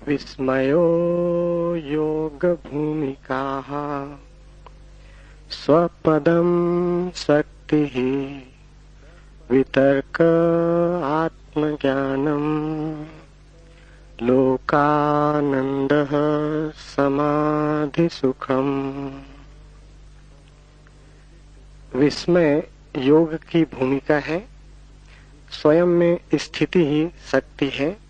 विस्मयो योगभूमिकाः स्वपदं शक्तिः वितर्क आत्मज्ञानम् लोकानन्दः समाधिसुखम्। विस्मय योग की भूमिका है। स्वयं में स्थिति ही शक्ति है।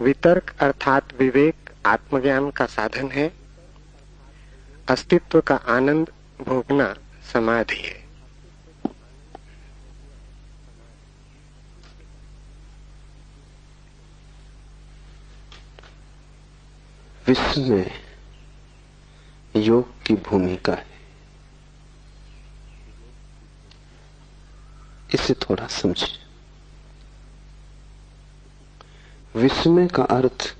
वितर्क अर्थात विवेक आत्मज्ञान का साधन है। अस्तित्व का आनंद भोगना समाधि है। विस्मय योग की भूमिका है। इसे थोड़ा समझें। विस्मय का अर्थ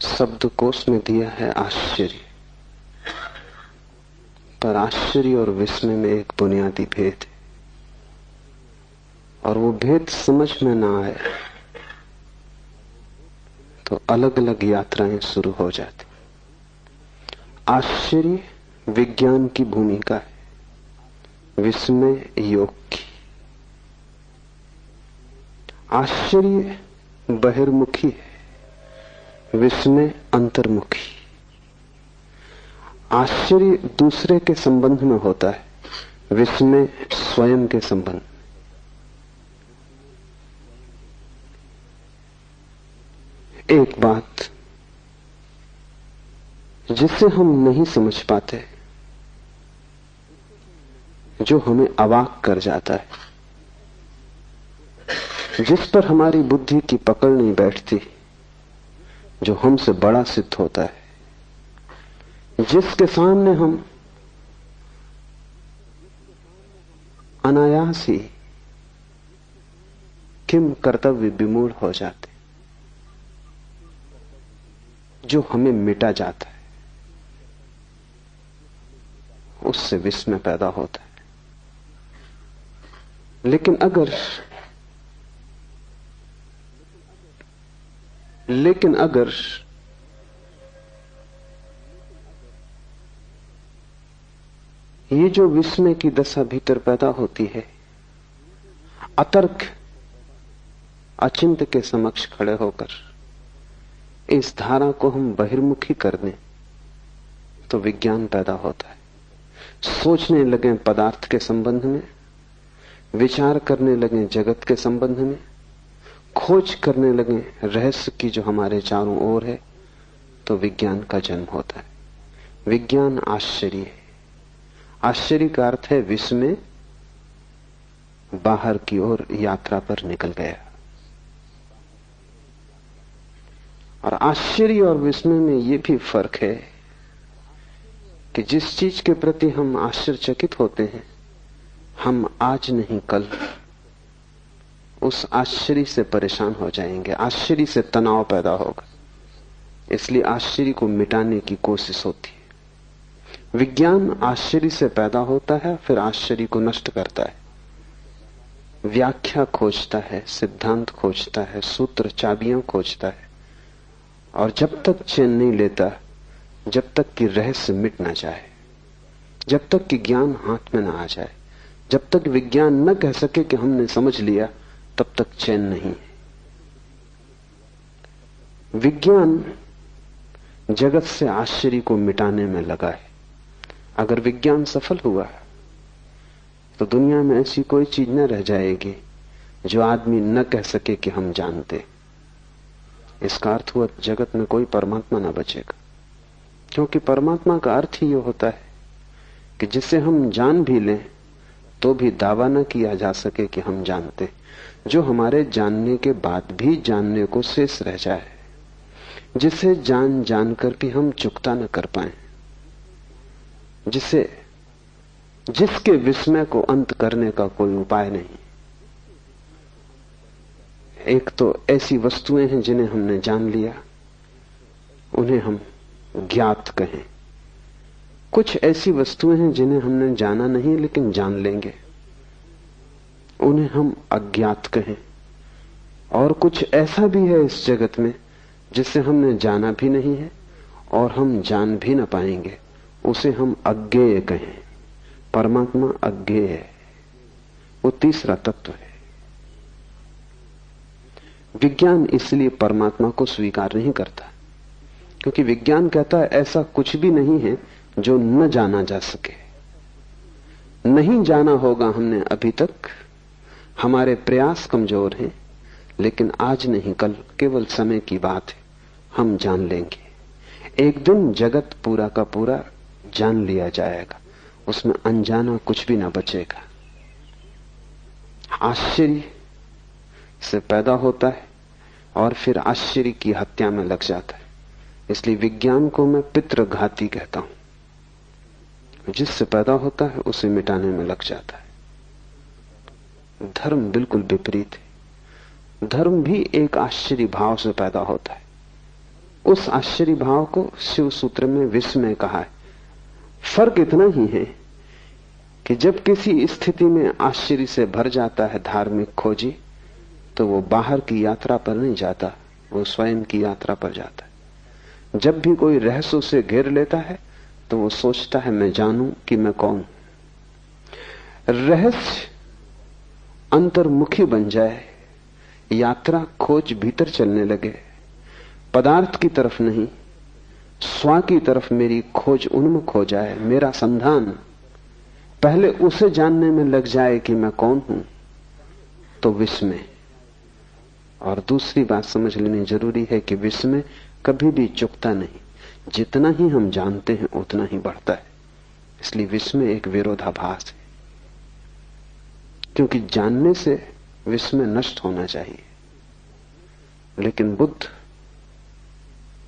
शब्दकोश में दिया है आश्चर्य, पर आश्चर्य और विस्मय में एक बुनियादी भेद है, और वो भेद समझ में ना आए तो अलग अलग यात्राएं शुरू हो जाती। आश्चर्य विज्ञान की भूमिका है, विस्मय योग की। आश्चर्य बहिर्मुखी है, विस्मय अंतर्मुखी। आश्चर्य दूसरे के संबंध में होता है, विस्मय स्वयं के संबंध। एक बात जिसे हम नहीं समझ पाते, जो हमें अवाक कर जाता है, जिस पर हमारी बुद्धि की पकड़ नहीं बैठती, जो हमसे बड़ा सिद्ध होता है, जिसके सामने हम अनायास ही किम कर्तव्य विमूढ़ हो जाते, जो हमें मिटा जाता है, उससे विस्मय पैदा होता है। लेकिन अगर ये जो विस्मय की दशा भीतर पैदा होती है, अतर्क अचिंत्य के समक्ष खड़े होकर इस धारा को हम बहिर्मुखी कर दें, तो विज्ञान पैदा होता है। सोचने लगे पदार्थ के संबंध में, विचार करने लगे जगत के संबंध में, खोज करने लगे रहस्य की जो हमारे चारों ओर है, तो विज्ञान का जन्म होता है। विज्ञान आश्चर्य है। आश्चर्य का अर्थ है विस्मय बाहर की ओर यात्रा पर निकल गया। और आश्चर्य और विस्मय में यह भी फर्क है कि जिस चीज के प्रति हम आश्चर्यचकित होते हैं, हम आज नहीं कल उस आश्चर्य से परेशान हो जाएंगे, आश्चर्य से तनाव पैदा होगा। इसलिए आश्चर्य को मिटाने की कोशिश होती है। विज्ञान आश्चर्य से पैदा होता है, फिर आश्चर्य को नष्ट करता है, व्याख्या खोजता है, सिद्धांत खोजता है, सूत्र चाबियां खोजता है, और जब तक चैन नहीं लेता, जब तक कि रहस्य मिट ना जाए, जब तक कि ज्ञान हाथ में ना आ जाए, जब तक विज्ञान न कह सके कि हमने समझ लिया, तब तक चैन नहीं। विज्ञान जगत से आश्चर्य को मिटाने में लगा है। अगर विज्ञान सफल हुआ तो दुनिया में ऐसी कोई चीज न रह जाएगी जो आदमी न कह सके कि हम जानते। इसका अर्थ हुआ जगत में कोई परमात्मा न बचेगा, क्योंकि परमात्मा का अर्थ ही यह होता है कि जिसे हम जान भी लें तो भी दावा न किया जा सके कि हम जानते, जो हमारे जानने के बाद भी जानने को शेष रह जाए, जिसे जान जानकर भी हम चुकता न कर पाए, जिसके विस्मय को अंत करने का कोई उपाय नहीं। एक तो ऐसी वस्तुएं हैं जिन्हें हमने जान लिया, उन्हें हम ज्ञात कहें। कुछ ऐसी वस्तुएं हैं जिन्हें हमने जाना नहीं लेकिन जान लेंगे, उन्हें हम अज्ञात कहें। और कुछ ऐसा भी है इस जगत में जिसे हमने जाना भी नहीं है और हम जान भी न पाएंगे, उसे हम अज्ञेय कहें। परमात्मा अज्ञेय है, वो तीसरा तत्व है। विज्ञान इसलिए परमात्मा को स्वीकार नहीं करता, क्योंकि विज्ञान कहता है ऐसा कुछ भी नहीं है जो न जाना जा सके। नहीं जाना होगा हमने अभी तक, हमारे प्रयास कमजोर हैं, लेकिन आज नहीं कल, केवल समय की बात है, हम जान लेंगे। एक दिन जगत पूरा का पूरा जान लिया जाएगा, उसमें अनजाना कुछ भी ना बचेगा। आश्चर्य से पैदा होता है और फिर आश्चर्य की हत्या में लग जाता है। इसलिए विज्ञान को मैं पितृघाती कहता हूं। जिससे पैदा होता है उसे मिटाने में लग जाता है। धर्म बिल्कुल विपरीत है। धर्म भी एक आश्चर्य भाव से पैदा होता है। उस आश्चर्य भाव को शिव सूत्र में विस्मय कहा है। फर्क इतना ही है कि जब किसी स्थिति में आश्चर्य से भर जाता है धार्मिक खोजी, तो वो बाहर की यात्रा पर नहीं जाता, वो स्वयं की यात्रा पर जाता है। जब भी कोई रहस्य उसे घेर लेता है तो वो सोचता है मैं जानूं कि मैं कौन। रहस्य अंतर्मुखी बन जाए, यात्रा खोज भीतर चलने लगे, पदार्थ की तरफ नहीं स्व की तरफ मेरी खोज उन्मुख हो जाए, मेरा संधान पहले उसे जानने में लग जाए कि मैं कौन हूं, तो विस्मय। और दूसरी बात समझ लेनी जरूरी है कि विस्मय कभी भी चुकता नहीं, जितना ही हम जानते हैं उतना ही बढ़ता है। इसलिए विस्मय एक विरोधाभास है, क्योंकि जानने से विस्मय नष्ट होना चाहिए। लेकिन बुद्ध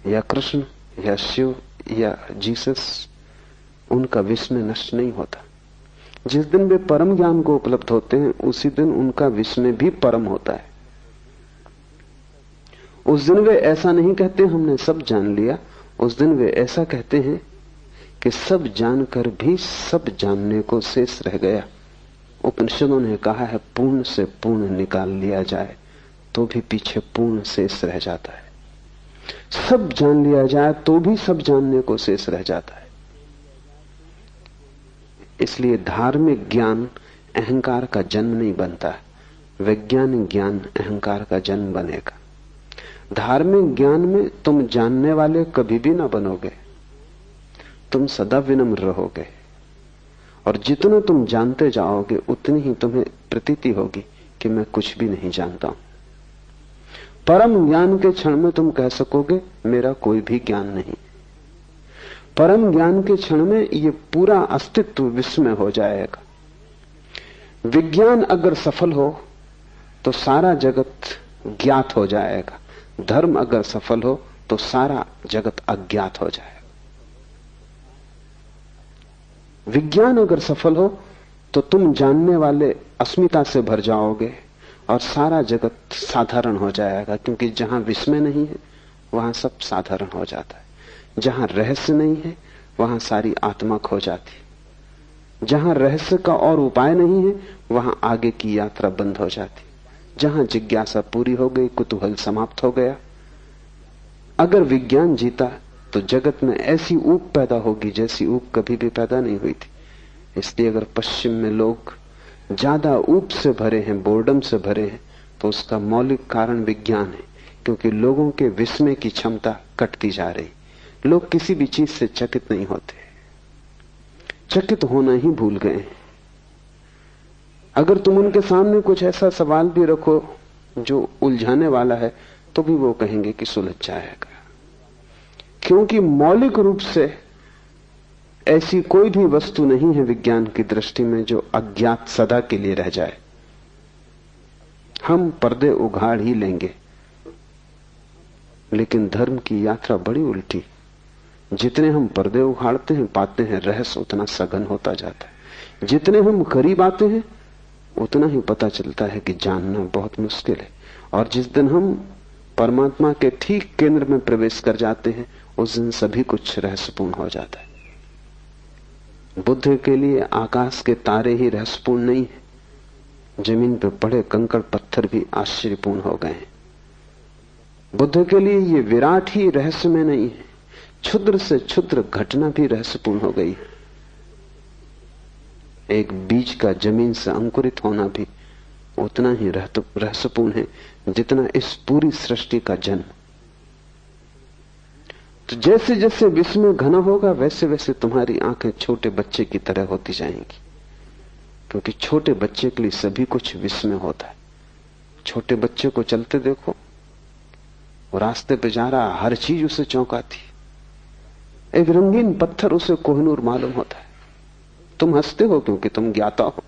या कृष्ण या शिव या जीसस, उनका विस्मय नष्ट नहीं होता। जिस दिन वे परम ज्ञान को उपलब्ध होते हैं उसी दिन उनका विस्मय भी परम होता है। उस दिन वे ऐसा नहीं कहते हमने सब जान लिया, उस दिन वे ऐसा कहते हैं कि सब जानकर भी सब जानने को शेष रह गया। उपनिषदों ने कहा है पूर्ण से पूर्ण निकाल लिया जाए तो भी पीछे पूर्ण शेष रह जाता है। सब जान लिया जाए तो भी सब जानने को शेष रह जाता है। इसलिए धार्मिक ज्ञान अहंकार का जन्म नहीं बनता, वैज्ञानिक ज्ञान अहंकार का जन्म बनेगा। धार्मिक ज्ञान में तुम जानने वाले कभी भी ना बनोगे, तुम सदा विनम्र रहोगे, और जितना तुम जानते जाओगे उतनी ही तुम्हें प्रतीति होगी कि मैं कुछ भी नहीं जानता हूं। परम ज्ञान के क्षण में तुम कह सकोगे मेरा कोई भी ज्ञान नहीं। परम ज्ञान के क्षण में ये पूरा अस्तित्व विस्मय हो जाएगा। विज्ञान अगर सफल हो तो सारा जगत ज्ञात हो जाएगा, धर्म अगर सफल हो तो सारा जगत अज्ञात हो जाएगा। विज्ञान अगर सफल हो तो तुम जानने वाले अस्मिता से भर जाओगे और सारा जगत साधारण हो जाएगा, क्योंकि जहां विस्मय नहीं है वहां सब साधारण हो जाता है। जहां रहस्य नहीं है वहां सारी आत्मा खो जाती। जहां रहस्य का और उपाय नहीं है वहां आगे की यात्रा बंद हो जाती। जहां जिज्ञासा पूरी हो गई, कुतूहल समाप्त हो गया। अगर विज्ञान जीता तो जगत में ऐसी ऊब पैदा होगी जैसी ऊब कभी भी पैदा नहीं हुई थी। इसलिए अगर पश्चिम में लोग ज्यादा ऊब से भरे हैं, बोर्डम से भरे हैं, तो उसका मौलिक कारण विज्ञान है, क्योंकि लोगों के विस्मय की क्षमता कटती जा रही। लोग किसी भी चीज से चकित नहीं होते, चकित होना ही भूल गए। अगर तुम उनके सामने कुछ ऐसा सवाल भी रखो जो उलझाने वाला है तो भी वो कहेंगे कि सुलझ जाएगा, क्योंकि मौलिक रूप से ऐसी कोई भी वस्तु नहीं है विज्ञान की दृष्टि में जो अज्ञात सदा के लिए रह जाए। हम पर्दे उघाड़ ही लेंगे, लेकिन धर्म की यात्रा बड़ी उल्टी। जितने हम पर्दे उघाड़ते हैं पाते हैं रहस्य उतना सघन होता जाता है। जितने हम करीब आते हैं उतना ही पता चलता है कि जानना बहुत मुश्किल है। और जिस दिन हम परमात्मा के ठीक केंद्र में प्रवेश कर जाते हैं उस दिन सभी कुछ रहस्यपूर्ण हो जाता है। बुद्ध के लिए आकाश के तारे ही रहस्यपूर्ण नहीं है, जमीन पर पड़े कंकड़ पत्थर भी आश्चर्यपूर्ण हो गए। बुद्ध के लिए ये विराट ही रहस्य में नहीं है, क्षुद्र से क्षुद्र घटना भी रहस्यपूर्ण हो गई। एक बीज का जमीन से अंकुरित होना भी उतना ही रहस्यपूर्ण है जितना इस पूरी सृष्टि का जन्म। तो जैसे जैसे विस्मय घना होगा वैसे वैसे तुम्हारी आंखें छोटे बच्चे की तरह होती जाएंगी, क्योंकि छोटे बच्चे के लिए सभी कुछ विस्मय होता है। छोटे बच्चे को चलते देखो, वो रास्ते पे जा रहा, हर चीज उसे चौंकाती। एक रंगीन पत्थर उसे कोहिनूर मालूम होता है। तुम हंसते हो क्योंकि तुम ज्ञाता हो,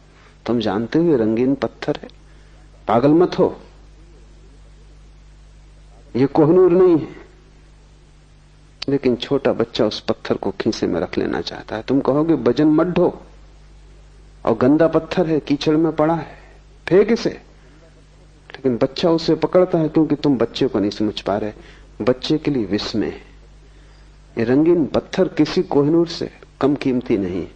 तुम जानते हो ये रंगीन पत्थर है, पागल मत हो, ये कोहिनूर नहीं है। लेकिन छोटा बच्चा उस पत्थर को खीसे में रख लेना चाहता है। तुम कहोगे वजन मत ढो, और गंदा पत्थर है, कीचड़ में पड़ा है, फेंक इसे। लेकिन बच्चा उसे पकड़ता है क्योंकि तुम बच्चे को नहीं समझ पा रहे। बच्चे के लिए विस्मय है। ये रंगीन पत्थर किसी कोहिनूर से कम कीमती नहीं,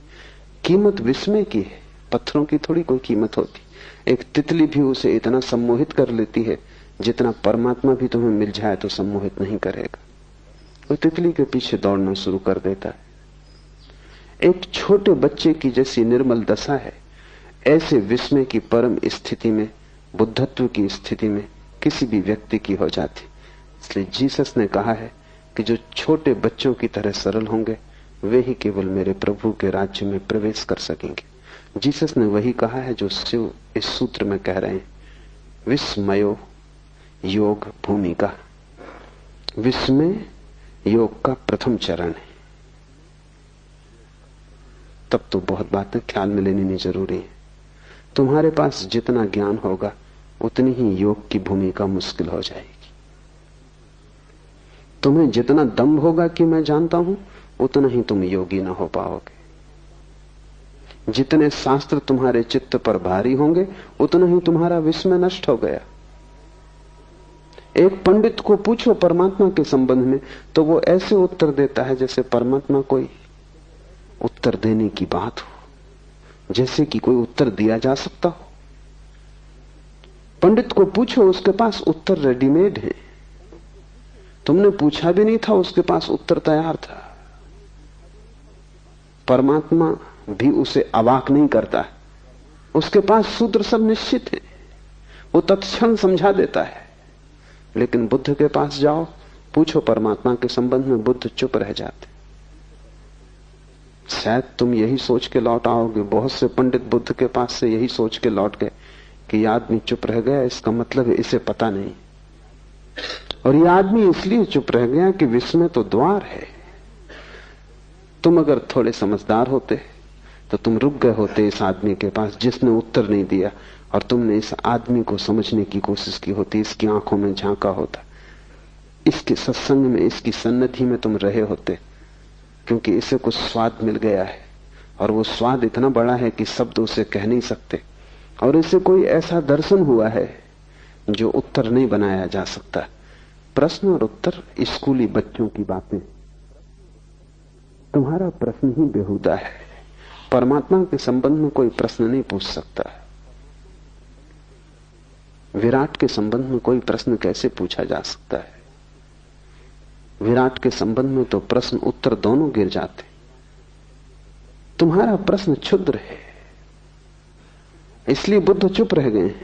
कीमत विस्मय की है। पत्थरों की थोड़ी कोई कीमत होती। एक तितली भी उसे इतना सम्मोहित कर लेती है जितना परमात्मा भी तुम्हें मिल जाए तो सम्मोहित नहीं करेगा। वो तितली के पीछे दौड़ना शुरू कर देता है। एक छोटे बच्चे की जैसी निर्मल दशा है, ऐसे विस्मय की परम स्थिति में, बुद्धत्व की स्थिति में किसी भी व्यक्ति की हो जाती। इसलिए जीसस ने कहा है कि जो छोटे बच्चों की तरह सरल होंगे वे ही केवल मेरे प्रभु के राज्य में प्रवेश कर सकेंगे। जीसस ने वही कहा है जो शिव इस सूत्र में कह रहे हैं, विस्मयो योग भूमिका। विस्मय योग का प्रथम चरण है। तब तो बहुत बातें ख्याल में लेनी जरूरी है। तुम्हारे पास जितना ज्ञान होगा उतनी ही योग की भूमिका मुश्किल हो जाएगी। तुम्हें जितना दम होगा कि मैं जानता हूं, उतना ही तुम योगी ना हो पाओगे। जितने शास्त्र तुम्हारे चित्त पर भारी होंगे उतना ही तुम्हारा विस्मय नष्ट हो गया। एक पंडित को पूछो परमात्मा के संबंध में तो वो ऐसे उत्तर देता है जैसे परमात्मा कोई उत्तर देने की बात हो, जैसे कि कोई उत्तर दिया जा सकता हो। पंडित को पूछो, उसके पास उत्तर रेडीमेड है। तुमने पूछा भी नहीं था, उसके पास उत्तर तैयार था। परमात्मा भी उसे अवाक नहीं करता है, उसके पास सूत्र सब निश्चित है, वो तत्क्षण समझा देता है। लेकिन बुद्ध के पास जाओ, पूछो परमात्मा के संबंध में, बुद्ध चुप रह जाते। शायद तुम यही सोच के लौट आओगे, बहुत से पंडित बुद्ध के पास से यही सोच के लौट गए कि यह आदमी चुप रह गया, इसका मतलब है इसे पता नहीं। और यह आदमी इसलिए चुप रह गया कि विस्मय तो द्वार है। तुम अगर थोड़े समझदार होते तो तुम रुक गए होते इस आदमी के पास जिसने उत्तर नहीं दिया, और तुमने इस आदमी को समझने की कोशिश की होती, इसकी आंखों में झांका होता, इसके सत्संग में, इसकी सन्निधि में तुम रहे होते, क्योंकि इसे कुछ स्वाद मिल गया है और वो स्वाद इतना बड़ा है कि शब्द उसे कह नहीं सकते। और इसे कोई ऐसा दर्शन हुआ है जो उत्तर नहीं बनाया जा सकता। प्रश्न और उत्तर स्कूली बच्चों की बातें। तुम्हारा प्रश्न ही बेहुदा है। परमात्मा के संबंध में कोई प्रश्न नहीं पूछ सकता। विराट के संबंध में कोई प्रश्न कैसे पूछा जा सकता है? विराट के संबंध में तो प्रश्न उत्तर दोनों गिर जाते। तुम्हारा प्रश्न क्षुद्र है, इसलिए बुद्ध चुप रह गए।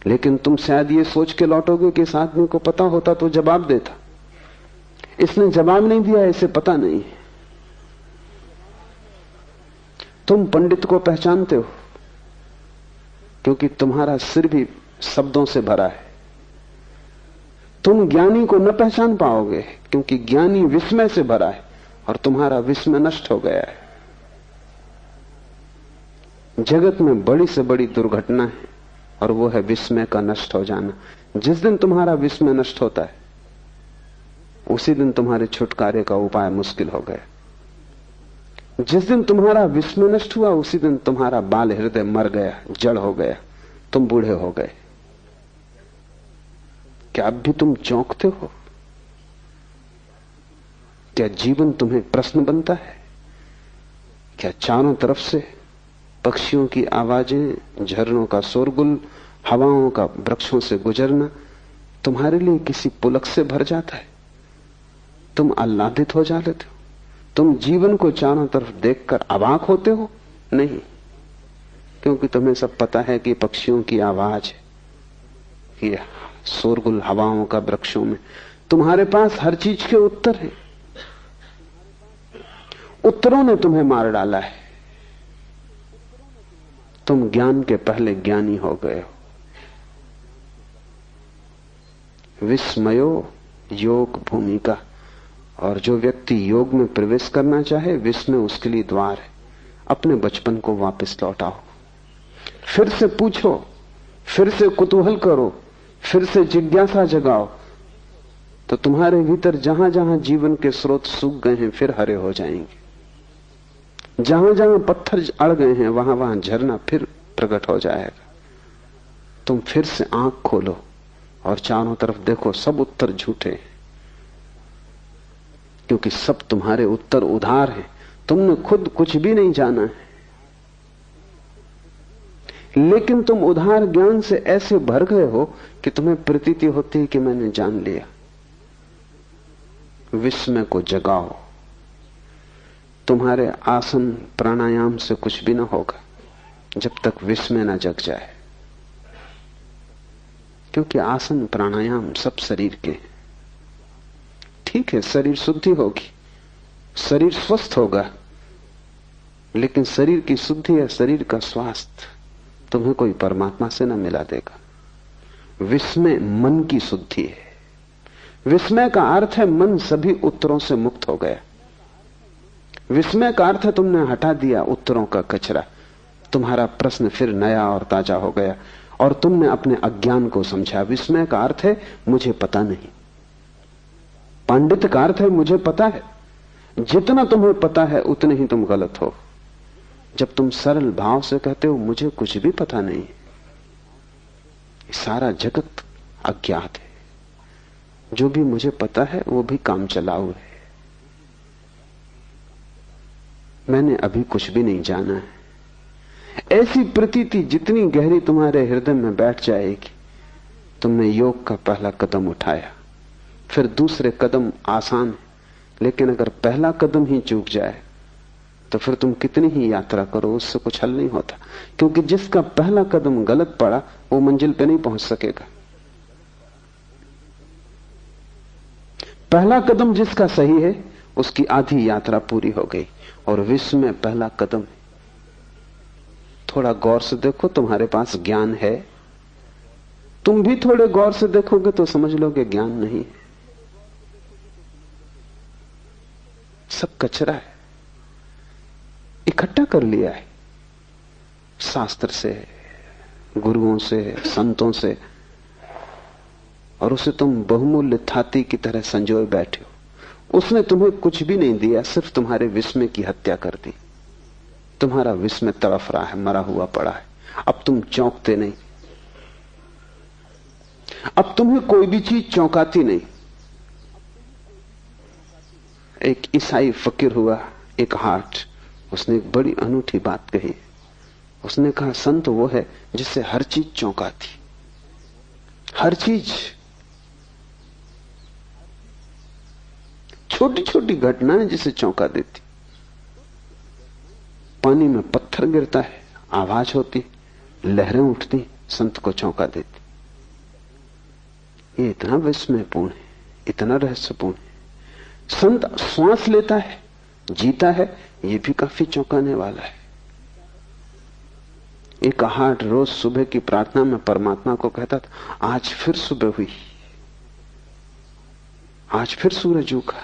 लेकिन तुम शायद ये सोच के लौटोगे कि इस आदमी को पता होता तो जवाब देता। इसने जवाब नहीं दिया, इसे पता नहीं। तुम पंडित को पहचानते हो क्योंकि तुम्हारा सिर भी शब्दों से भरा है। तुम ज्ञानी को न पहचान पाओगे क्योंकि ज्ञानी विस्मय से भरा है और तुम्हारा विस्मय नष्ट हो गया है। जगत में बड़ी से बड़ी दुर्घटना है और वो है विस्मय का नष्ट हो जाना। जिस दिन तुम्हारा विस्मय नष्ट होता है उसी दिन तुम्हारे छुटकारे का उपाय मुश्किल हो गया। जिस दिन तुम्हारा विस्मय नष्ट हुआ उसी दिन तुम्हारा बाल हृदय मर गया, जड़ हो गया, तुम बूढ़े हो गए। क्या अब भी तुम चौंकते हो? क्या जीवन तुम्हें प्रश्न बनता है? क्या चारों तरफ से पक्षियों की आवाजें, झरनों का शोरगुल, हवाओं का वृक्षों से गुजरना तुम्हारे लिए किसी पुलक से भर जाता है, तुम आह्लादित हो जाते हो, तुम जीवन को चारों तरफ देखकर अवाक होते हो? नहीं, क्योंकि तुम्हें सब पता है कि पक्षियों की आवाज है, कि शोरगुल हवाओं का वृक्षों में। तुम्हारे पास हर चीज के उत्तर हैं। उत्तरों ने तुम्हें मार डाला है। तुम ज्ञान के पहले ज्ञानी हो गए हो। विस्मयो योग भूमिका। और जो व्यक्ति योग में प्रवेश करना चाहे, विस्मय उसके लिए द्वार है। अपने बचपन को वापस लौटाओ, फिर से पूछो, फिर से कुतूहल करो, फिर से जिज्ञासा जगाओ, तो तुम्हारे भीतर जहां जहां जीवन के स्रोत सूख गए हैं फिर हरे हो जाएंगे। जहां जहां पत्थर अड़ गए हैं वहां वहां झरना फिर प्रकट हो जाएगा। तुम फिर से आंख खोलो और चारों तरफ देखो, सब उत्तर झूठे हैं, क्योंकि सब तुम्हारे उत्तर उधार हैं। तुमने खुद कुछ भी नहीं जाना है, लेकिन तुम उधार ज्ञान से ऐसे भर गए हो कि तुम्हें प्रतीति होती है कि मैंने जान लिया। विस्मय को जगाओ। तुम्हारे आसन प्राणायाम से कुछ भी ना होगा जब तक विस्मय ना जग जाए, क्योंकि आसन प्राणायाम सब शरीर के हैं। ठीक है, शरीर शुद्धि होगी, शरीर स्वस्थ होगा, लेकिन शरीर की शुद्धि है, शरीर का स्वास्थ्य तुम्हें कोई परमात्मा से न मिला देगा। विस्मय मन की शुद्धि है। विस्मय का अर्थ है मन सभी उत्तरों से मुक्त हो गया। विस्मय का अर्थ है तुमने हटा दिया उत्तरों का कचरा, तुम्हारा प्रश्न फिर नया और ताजा हो गया और तुमने अपने अज्ञान को समझा। विस्मय का अर्थ है मुझे पता नहीं। पांडित्य का अर्थ है मुझे पता है। जितना तुम्हें पता है उतने ही तुम गलत हो। जब तुम सरल भाव से कहते हो मुझे कुछ भी पता नहीं, सारा जगत अज्ञात है, जो भी मुझे पता है वो भी काम चलाऊ है, मैंने अभी कुछ भी नहीं जाना है, ऐसी प्रतीति जितनी गहरी तुम्हारे हृदय में बैठ जाएगी, तुमने योग का पहला कदम उठाया। फिर दूसरे कदम आसान है, लेकिन अगर पहला कदम ही चूक जाए तो फिर तुम कितनी ही यात्रा करो उससे कुछ हल नहीं होता, क्योंकि जिसका पहला कदम गलत पड़ा वो मंजिल पे नहीं पहुंच सकेगा। पहला कदम जिसका सही है उसकी आधी यात्रा पूरी हो गई। और विश्व में पहला कदम है। थोड़ा गौर से देखो, तुम्हारे पास ज्ञान है। तुम भी थोड़े गौर से देखोगे तो समझ लोगे ज्ञान नहीं है, सब कचरा है, इकट्ठा कर लिया है शास्त्र से, गुरुओं से, संतों से, और उसे तुम बहुमूल्य थाती की तरह संजोए बैठे हो। उसने तुम्हें कुछ भी नहीं दिया, सिर्फ तुम्हारे विस्मय की हत्या कर दी। तुम्हारा विस्मय तड़फ रहा है, मरा हुआ पड़ा है। अब तुम चौंकते नहीं, अब तुम्हें कोई भी चीज चौंकाती नहीं। एक ईसाई फकीर हुआ, एक हाट, उसने एक बड़ी अनूठी बात कही। उसने कहा संत वो है जिससे हर चीज चौंकाती, हर चीज, छोटी छोटी घटनाएं जिसे चौंका देती। पानी में पत्थर गिरता है, आवाज होती, लहरें उठती, संत को चौंका देती। ये इतना विस्मयपूर्ण है, इतना रहस्यपूर्ण है। संत श्वास लेता है, जीता है, ये भी काफी चौंकाने वाला है। एक हाट रोज सुबह की प्रार्थना में परमात्मा को कहता था, आज फिर सुबह हुई, आज फिर सूरज उगा,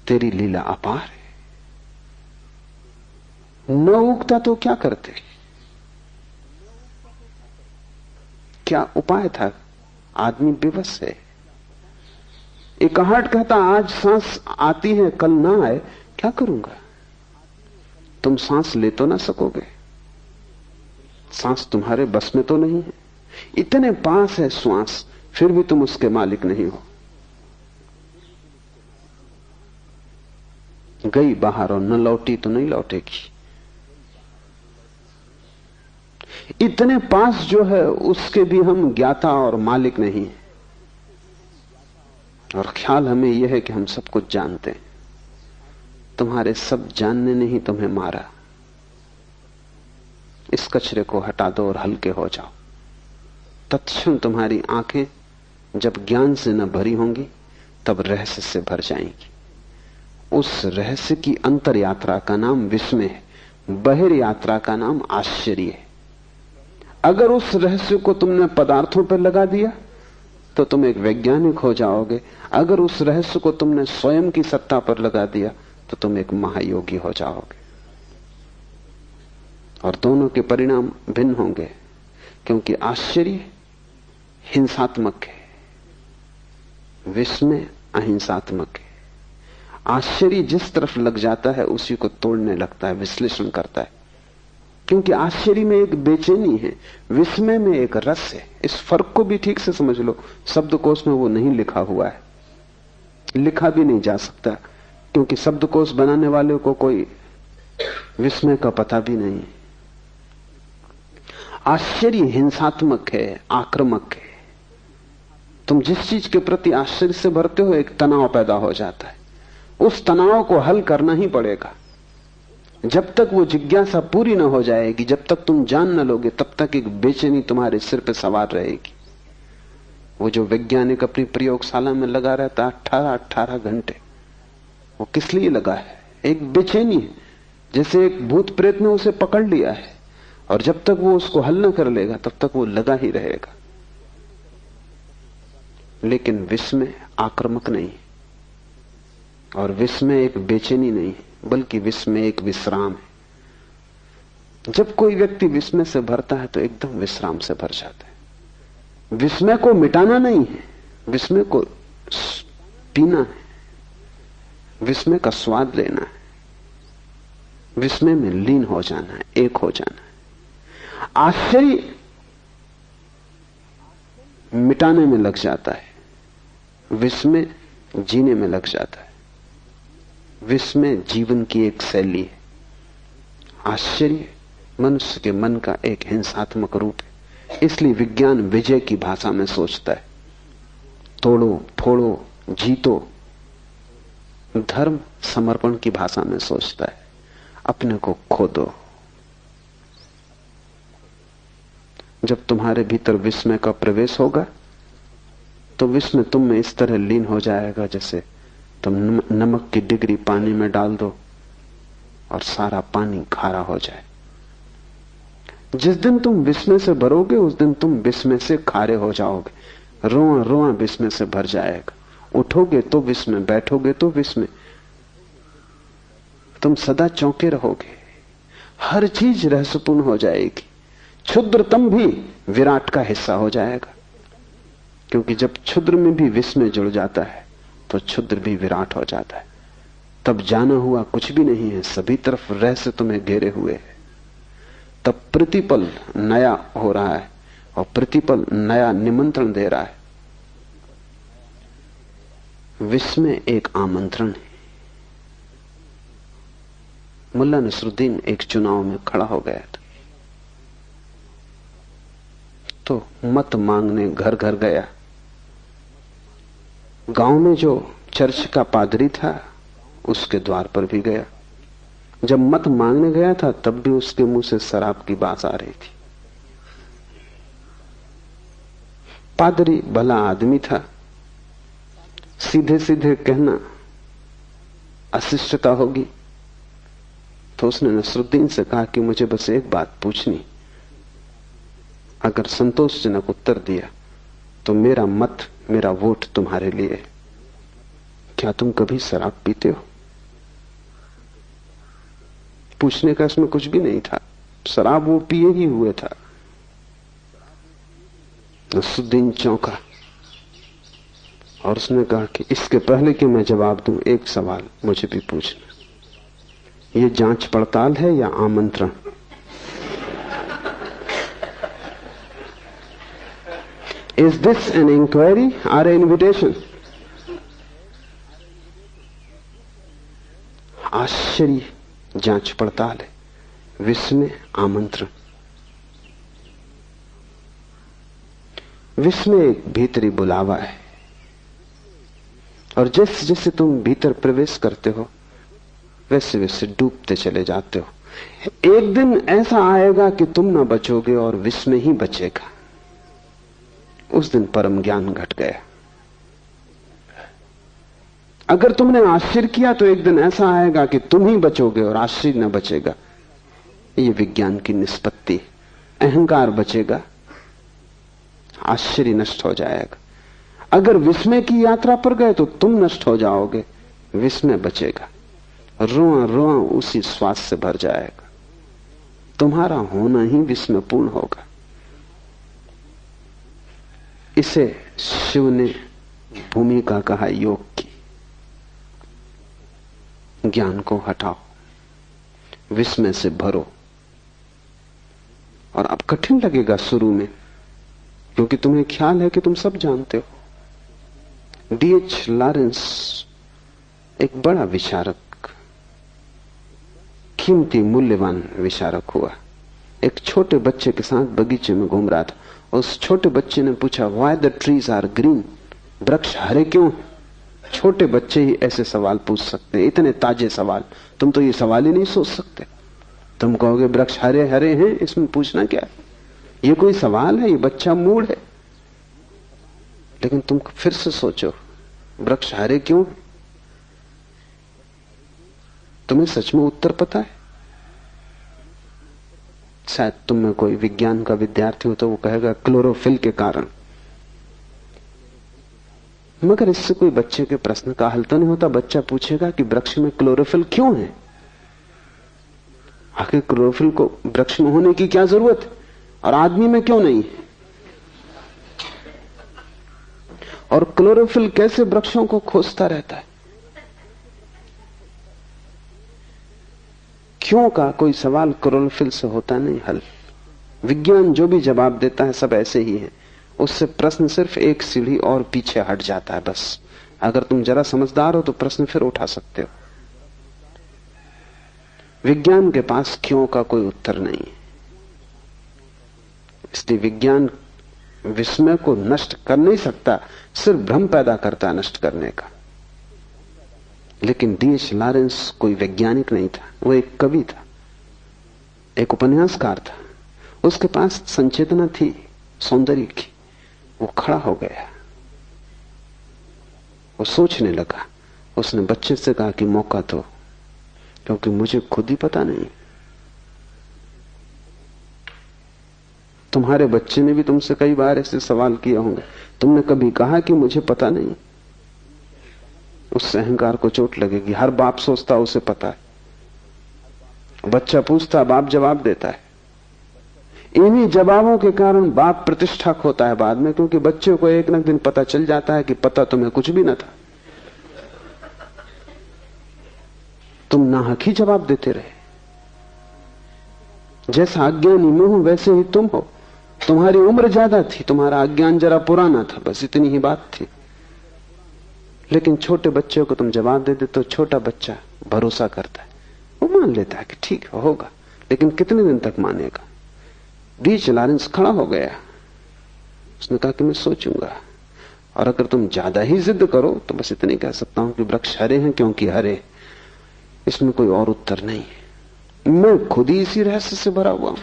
तेरी लीला अपार है। न उगता तो क्या करते, क्या उपाय था? आदमी बेबस है। एक हाट कहता, आज सांस आती है, कल ना आए, क्या करूंगा? तुम सांस ले तो ना सकोगे, सांस तुम्हारे बस में तो नहीं है। इतने पास है श्वास, फिर भी तुम उसके मालिक नहीं हो। गई बाहर और न लौटी तो नहीं लौटेगी। इतने पास जो है उसके भी हम ज्ञाता और मालिक नहीं है। और ख्याल हमें यह है कि हम सब कुछ जानते हैं। तुम्हारे सब जानने ने ही तुम्हें मारा। इस कचरे को हटा दो और हल्के हो जाओ। तत्क्षण तुम्हारी आंखें जब ज्ञान से न भरी होंगी तब रहस्य से भर जाएंगी। उस रहस्य की अंतर यात्रा का नाम विस्मय है, बहिर यात्रा का नाम आश्चर्य है। अगर उस रहस्य को तुमने पदार्थों पर लगा दिया तो तुम एक वैज्ञानिक हो जाओगे। अगर उस रहस्य को तुमने स्वयं की सत्ता पर लगा दिया तो तुम एक महायोगी हो जाओगे। और दोनों के परिणाम भिन्न होंगे, क्योंकि आश्चर्य हिंसात्मक है, विस्मय अहिंसात्मक है। आश्चर्य जिस तरफ लग जाता है उसी को तोड़ने लगता है, विश्लेषण करता है, क्योंकि आश्चर्य में एक बेचैनी है, विस्मय में एक रस है। इस फर्क को भी ठीक से समझ लो। शब्दकोश में वो नहीं लिखा हुआ है, लिखा भी नहीं जा सकता, क्योंकि शब्दकोश बनाने वाले को कोई विस्मय का पता भी नहीं है। आश्चर्य हिंसात्मक है, आक्रामक है। तुम जिस चीज के प्रति आश्चर्य से भरते हो, एक तनाव पैदा हो जाता है। उस तनाव को हल करना ही पड़ेगा। जब तक वो जिज्ञासा पूरी ना हो जाएगी, जब तक तुम जान न लोगे, तब तक एक बेचैनी तुम्हारे सिर पे सवार रहेगी। वो जो वैज्ञानिक अपनी प्रयोगशाला में लगा रहता 18 घंटे, वो किस लिए लगा है? एक बेचैनी है, जैसे एक भूत प्रेत ने उसे पकड़ लिया है, और जब तक वो उसको हल न कर लेगा तब तक वो लगा ही रहेगा। लेकिन विस्मय आक्रामक नहीं, और विस्मय एक बेचैनी नहीं, बल्कि विस्मय एक विश्राम है। जब कोई व्यक्ति विस्मय से भरता है तो एकदम विश्राम से भर जाता है। विस्मय को मिटाना नहीं है, विस्मय को पीना है, विस्मय का स्वाद लेना है, विस्मय में लीन हो जाना है, एक हो जाना है। आश्चर्य मिटाने में लग जाता है, विस्मय जीने में लग जाता है। विस्मय जीवन की एक शैली है, आश्चर्य मनुष्य के मन का एक हिंसात्मक रूप है। इसलिए विज्ञान विजय की भाषा में सोचता है, तोड़ो फोड़ो जीतो। धर्म समर्पण की भाषा में सोचता है, अपने को खो दो। जब तुम्हारे भीतर विस्मय का प्रवेश होगा तो विस्मय तुम में इस तरह लीन हो जाएगा जैसे तुम नमक की डिग्री पानी में डाल दो और सारा पानी खारा हो जाए। जिस दिन तुम विस्मय से भरोगे उस दिन तुम विस्मय से खारे हो जाओगे। रोआ रोआ विस्मय से भर जाएगा। उठोगे तो विस्मय, बैठोगे तो विस्मय, तुम सदा चौंके रहोगे। हर चीज रहस्यपूर्ण हो जाएगी। क्षुद्रतम भी विराट का हिस्सा हो जाएगा, क्योंकि जब क्षुद्र में भी विस्मय जुड़ जाता है तो क्षुद्र भी विराट हो जाता है। तब जाना हुआ कुछ भी नहीं है, सभी तरफ रहस्य तुम्हें घेरे हुए है। तब प्रतिपल नया हो रहा है और प्रतिपल नया निमंत्रण दे रहा है। विस्मय एक आमंत्रण है। मुल्ला नसरुद्दीन एक चुनाव में खड़ा हो गया था, तो मत मांगने घर घर गया। गांव में जो चर्च का पादरी था उसके द्वार पर भी गया। जब मत मांगने गया था तब भी उसके मुंह से शराब की बात आ रही थी। पादरी भला आदमी था, सीधे सीधे कहना अशिष्टता होगी, तो उसने नसरुद्दीन से कहा कि मुझे बस एक बात पूछनी, अगर संतोषजनक उत्तर दिया तो मेरा मत, मेरा वोट तुम्हारे लिए। क्या तुम कभी शराब पीते हो? पूछने का इसमें कुछ भी नहीं था, शराब वो पिए ही हुए था। नसरुद्दीन चौंका और उसने कहा कि इसके पहले कि मैं जवाब दूं, एक सवाल मुझे भी पूछना। ये जांच पड़ताल है या आमंत्रण? Is this an inquiry or an invitation? आश्चर्य जांच पड़ताल है, विस्मय आमंत्रण। विस्मय एक भीतरी बुलावा है, और जैसे जैसे तुम भीतर प्रवेश करते हो वैसे वैसे डूबते चले जाते हो। एक दिन ऐसा आएगा कि तुम ना बचोगे और विस्मय ही बचेगा। उस दिन परम ज्ञान घट गया। अगर तुमने आश्चर्य किया तो एक दिन ऐसा आएगा कि तुम ही बचोगे और आश्चर्य न बचेगा। ये विज्ञान की निष्पत्ति। अहंकार बचेगा, आश्चर्य नष्ट हो जाएगा। अगर विस्मय की यात्रा पर गए तो तुम नष्ट हो जाओगे, विस्मय बचेगा। रोआ रोआ उसी श्वास से भर जाएगा। तुम्हारा होना ही विस्मयपूर्ण होगा। इसे शिव ने भूमिका कहा योग की। ज्ञान को हटाओ, विस्मय से भरो। और अब कठिन लगेगा शुरू में, क्योंकि तुम्हें ख्याल है कि तुम सब जानते हो। D.H. लॉरेंस एक बड़ा विचारक, कीमती मूल्यवान विचारक हुआ। एक छोटे बच्चे के साथ बगीचे में घूम रहा था। उस छोटे बच्चे ने पूछा, why the trees are green? वृक्ष हरे क्यों? छोटे बच्चे ही ऐसे सवाल पूछ सकते हैं, इतने ताजे सवाल। तुम तो ये सवाल ही नहीं सोच सकते। तुम कहोगे वृक्ष हरे हरे हैं, इसमें पूछना क्या है? ये कोई सवाल है? ये बच्चा मूड है। लेकिन तुम फिर से सोचो, वृक्ष हरे क्यों? तुम्हें सच में उत्तर पता है? शायद तुम में कोई विज्ञान का विद्यार्थी हो तो वो कहेगा क्लोरोफिल के कारण। मगर इससे कोई बच्चे के प्रश्न का हल तो नहीं होता। बच्चा पूछेगा कि वृक्ष में क्लोरोफिल क्यों है? आखिर क्लोरोफिल को वृक्ष में होने की क्या जरूरत है और आदमी में क्यों नहीं है? और क्लोरोफिल कैसे वृक्षों को खोजता रहता है? क्यों का कोई सवाल क्लोरोफिल से होता नहीं हल। विज्ञान जो भी जवाब देता है सब ऐसे ही है। उससे प्रश्न सिर्फ एक सीढ़ी और पीछे हट जाता है बस। अगर तुम जरा समझदार हो तो प्रश्न फिर उठा सकते हो। विज्ञान के पास क्यों का कोई उत्तर नहीं है। इसलिए विज्ञान विस्मय को नष्ट कर नहीं सकता, सिर्फ भ्रम पैदा करता है नष्ट करने का। लेकिन D.H. लॉरेंस कोई वैज्ञानिक नहीं था, वो एक कवि था, एक उपन्यासकार था। उसके पास संचेतना थी सौंदर्य की। वो खड़ा हो गया, वो सोचने लगा। उसने बच्चे से कहा कि मौका दो, क्योंकि मुझे खुद ही पता नहीं। तुम्हारे बच्चे ने भी तुमसे कई बार ऐसे सवाल किए होंगे। तुमने कभी कहा कि मुझे पता नहीं? उससे अहंकार को चोट लगेगी। हर बाप सोचता उसे पता है। बच्चा पूछता, बाप जवाब देता है। इन्हीं जवाबों के कारण बाप प्रतिष्ठा खोता है बाद में, क्योंकि बच्चे को एक न दिन पता चल जाता है कि पता तुम्हें कुछ भी न था। तुम नाहक ही जवाब देते रहे। जैसा अज्ञानी मैं हूं वैसे ही तुम हो। तुम्हारी उम्र ज्यादा थी, तुम्हारा अज्ञान जरा पुराना था, बस इतनी ही बात थी। लेकिन छोटे बच्चे को तुम जवाब दे दे तो छोटा बच्चा भरोसा करता है, वो मान लेता है कि ठीक होगा। लेकिन कितने दिन तक मानेगा? D.H. लॉरेंस खड़ा हो गया। उसने कहा कि मैं सोचूंगा, और अगर तुम ज्यादा ही जिद करो तो बस इतने कह सकता हूं कि वृक्ष हरे हैं क्योंकि हरे। इसमें कोई और उत्तर नहीं है। मैं खुद ही इसी रहस्य से भरा हुआ हूं।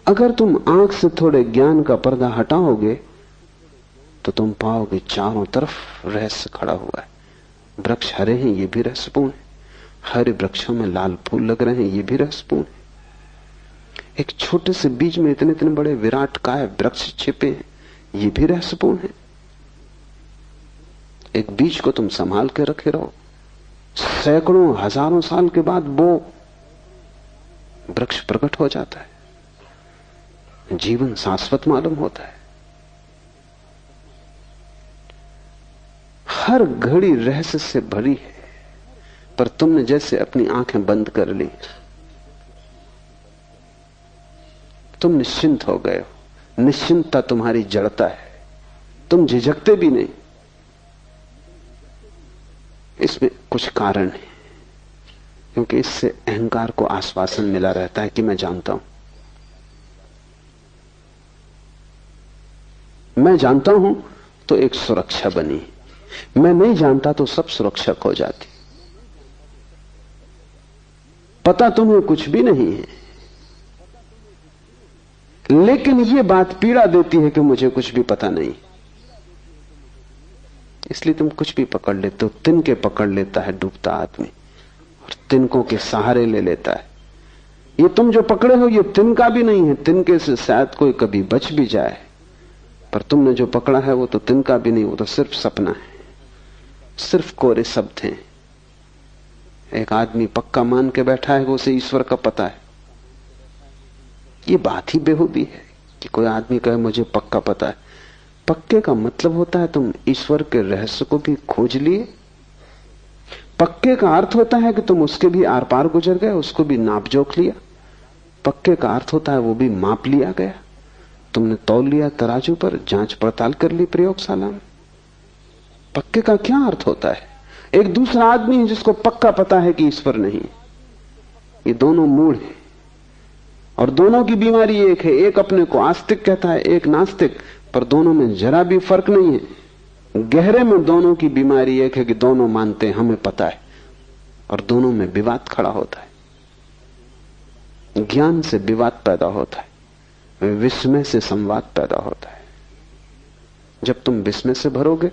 अगर तुम आंख से थोड़े ज्ञान का पर्दा हटाओगे तो तुम पाओगे चारों तरफ रहस्य खड़ा हुआ है। वृक्ष हरे हैं, ये भी रहस्यपूर्ण है। हरे वृक्षों में लाल फूल लग रहे हैं, ये भी रहस्यपूर्ण है। एक छोटे से बीज में इतने इतने बड़े विराट काय वृक्ष छिपे हैं, ये भी रहस्यपूर्ण है। एक बीज को तुम संभाल के रखे रहो, सैकड़ों हजारों साल के बाद वो वृक्ष प्रकट हो जाता है। जीवन शाश्वत मालूम होता है। हर घड़ी रहस्य से भरी है, पर तुमने जैसे अपनी आंखें बंद कर ली, तुम निश्चिंत हो गए हो। निश्चिंतता तुम्हारी जड़ता है, तुम झिझकते भी नहीं। इसमें कुछ कारण है, क्योंकि इससे अहंकार को आश्वासन मिला रहता है कि मैं जानता हूं, मैं जानता हूं। तो एक सुरक्षा बनी। मैं नहीं जानता तो सब सुरक्षा खो जाती। पता तुम्हें कुछ भी नहीं है, लेकिन यह बात पीड़ा देती है कि मुझे कुछ भी पता नहीं, इसलिए तुम कुछ भी पकड़ लेते हो। तिनके पकड़ लेता है डूबता आदमी और तिनकों के सहारे ले लेता है। ये तुम जो पकड़े हो ये तिनका भी नहीं है, तिनके से शायद कोई कभी बच भी जाए, पर तुमने जो पकड़ा है वो तो तिनका भी नहीं, वो तो सिर्फ सपना है, सिर्फ कोरे शब्द हैं। एक आदमी पक्का मान के बैठा है कि उसे ईश्वर का पता है। ये बात ही बेहूदी है कि कोई आदमी कहे मुझे पक्का पता है। पक्के का मतलब होता है तुम ईश्वर के रहस्य को भी खोज लिए। पक्के का अर्थ होता है कि तुम उसके भी आर पार गुजर गए, उसको भी नाप जोख लिया। पक्के का अर्थ होता है वो भी माप लिया गया, तुमने तौल लिया तराजू पर, जांच पड़ताल कर ली प्रयोगशाला में। पक्के का क्या अर्थ होता है? एक दूसरा आदमी है जिसको पक्का पता है कि ईश्वर नहीं। ये दोनों मूढ़ हैं और दोनों की बीमारी एक है। एक अपने को आस्तिक कहता है, एक नास्तिक, पर दोनों में जरा भी फर्क नहीं है। गहरे में दोनों की बीमारी एक है कि दोनों मानते हैं हमें पता है, और दोनों में विवाद खड़ा होता है। ज्ञान से विवाद पैदा होता है, विस्मय से संवाद पैदा होता है। जब तुम विस्मय से भरोगे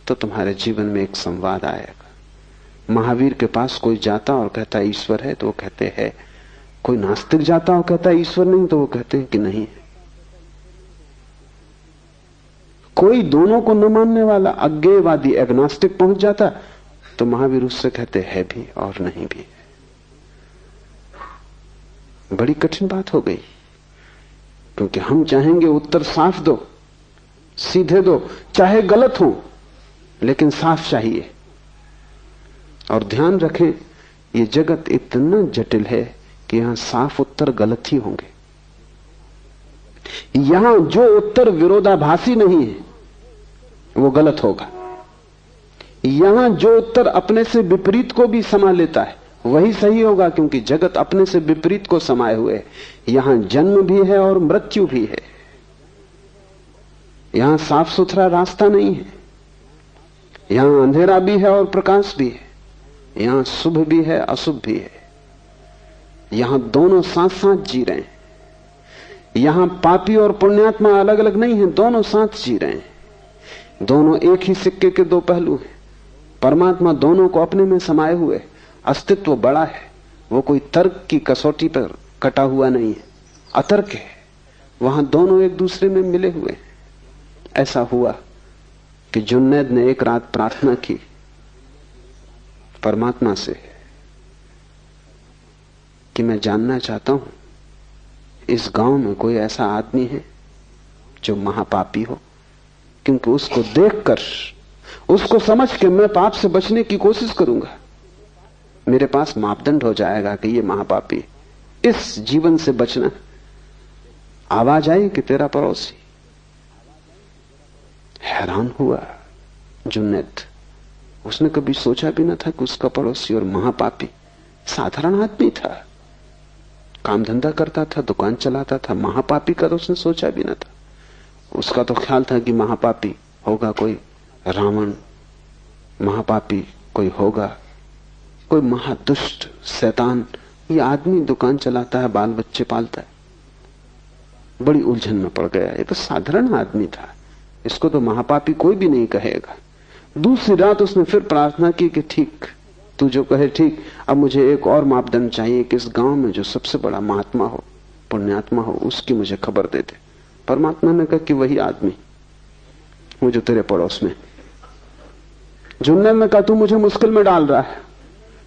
तो तुम्हारे जीवन में एक संवाद आएगा। महावीर के पास कोई जाता और कहता ईश्वर है तो वो कहते हैं, कोई नास्तिक जाता और कहता ईश्वर नहीं तो वो कहते हैं कि नहीं है। कोई दोनों को न मानने वाला अज्ञेयवादी एग्नोस्टिक पहुंच जाता तो महावीर उससे कहते है भी और नहीं भी। बड़ी कठिन बात हो गई, क्योंकि हम चाहेंगे उत्तर साफ दो, सीधे दो, चाहे गलत हो लेकिन साफ चाहिए। और ध्यान रखें, ये जगत इतना जटिल है कि यहां साफ उत्तर गलत ही होंगे। यहां जो उत्तर विरोधाभासी नहीं है वो गलत होगा। यहां जो उत्तर अपने से विपरीत को भी समा लेता है वही सही होगा, क्योंकि जगत अपने से विपरीत को समाये हुए है। यहां जन्म भी है और मृत्यु भी है। यहां साफ सुथरा रास्ता नहीं है, यहां अंधेरा भी है और प्रकाश भी है, यहां शुभ भी है अशुभ भी है। यहां दोनों साथ साथ जी रहे हैं। यहां पापी और पुण्यात्मा अलग अलग नहीं है, दोनों साथ जी रहे हैं। दोनों एक ही सिक्के के दो पहलू हैं। परमात्मा दोनों को अपने में समाये हुए। अस्तित्व बड़ा है, वो कोई तर्क की कसौटी पर कटा हुआ नहीं है, अतर्क है। वहां दोनों एक दूसरे में मिले हुए हैं। ऐसा हुआ कि जुन्नैद ने एक रात प्रार्थना की परमात्मा से कि मैं जानना चाहता हूं इस गांव में कोई ऐसा आदमी है जो महापापी हो, क्योंकि उसको देखकर, उसको समझ के मैं पाप से बचने की कोशिश करूंगा। मेरे पास मापदंड हो जाएगा कि ये महापापी, इस जीवन से बचना। आवाज आई कि तेरा पड़ोसी। हैरान हुआ जुन्नैद, उसने कभी सोचा भी न था कि उसका पड़ोसी और महापापी साधारण आदमी था, काम धंधा करता था, दुकान चलाता था। महापापी का तो उसने सोचा भी न था। उसका तो ख्याल था कि महापापी होगा कोई रावण, महापापी कोई होगा कोई महादुष्ट शैतान। ये आदमी दुकान चलाता है, बाल बच्चे पालता है। बड़ी उलझन में पड़ गया। ये तो साधारण आदमी था, इसको तो महापापी कोई भी नहीं कहेगा। दूसरी रात उसने फिर प्रार्थना की कि ठीक, तू जो कहे ठीक, अब मुझे एक और मापदंड चाहिए कि इस गांव में जो सबसे बड़ा महात्मा हो, पुण्यात्मा हो, उसकी मुझे खबर दे दे। परमात्मा ने कहा कि वही आदमी वो जो तेरे पड़ोस में। जुन्नैद ने कहा तू मुझे मुश्किल में डाल रहा है,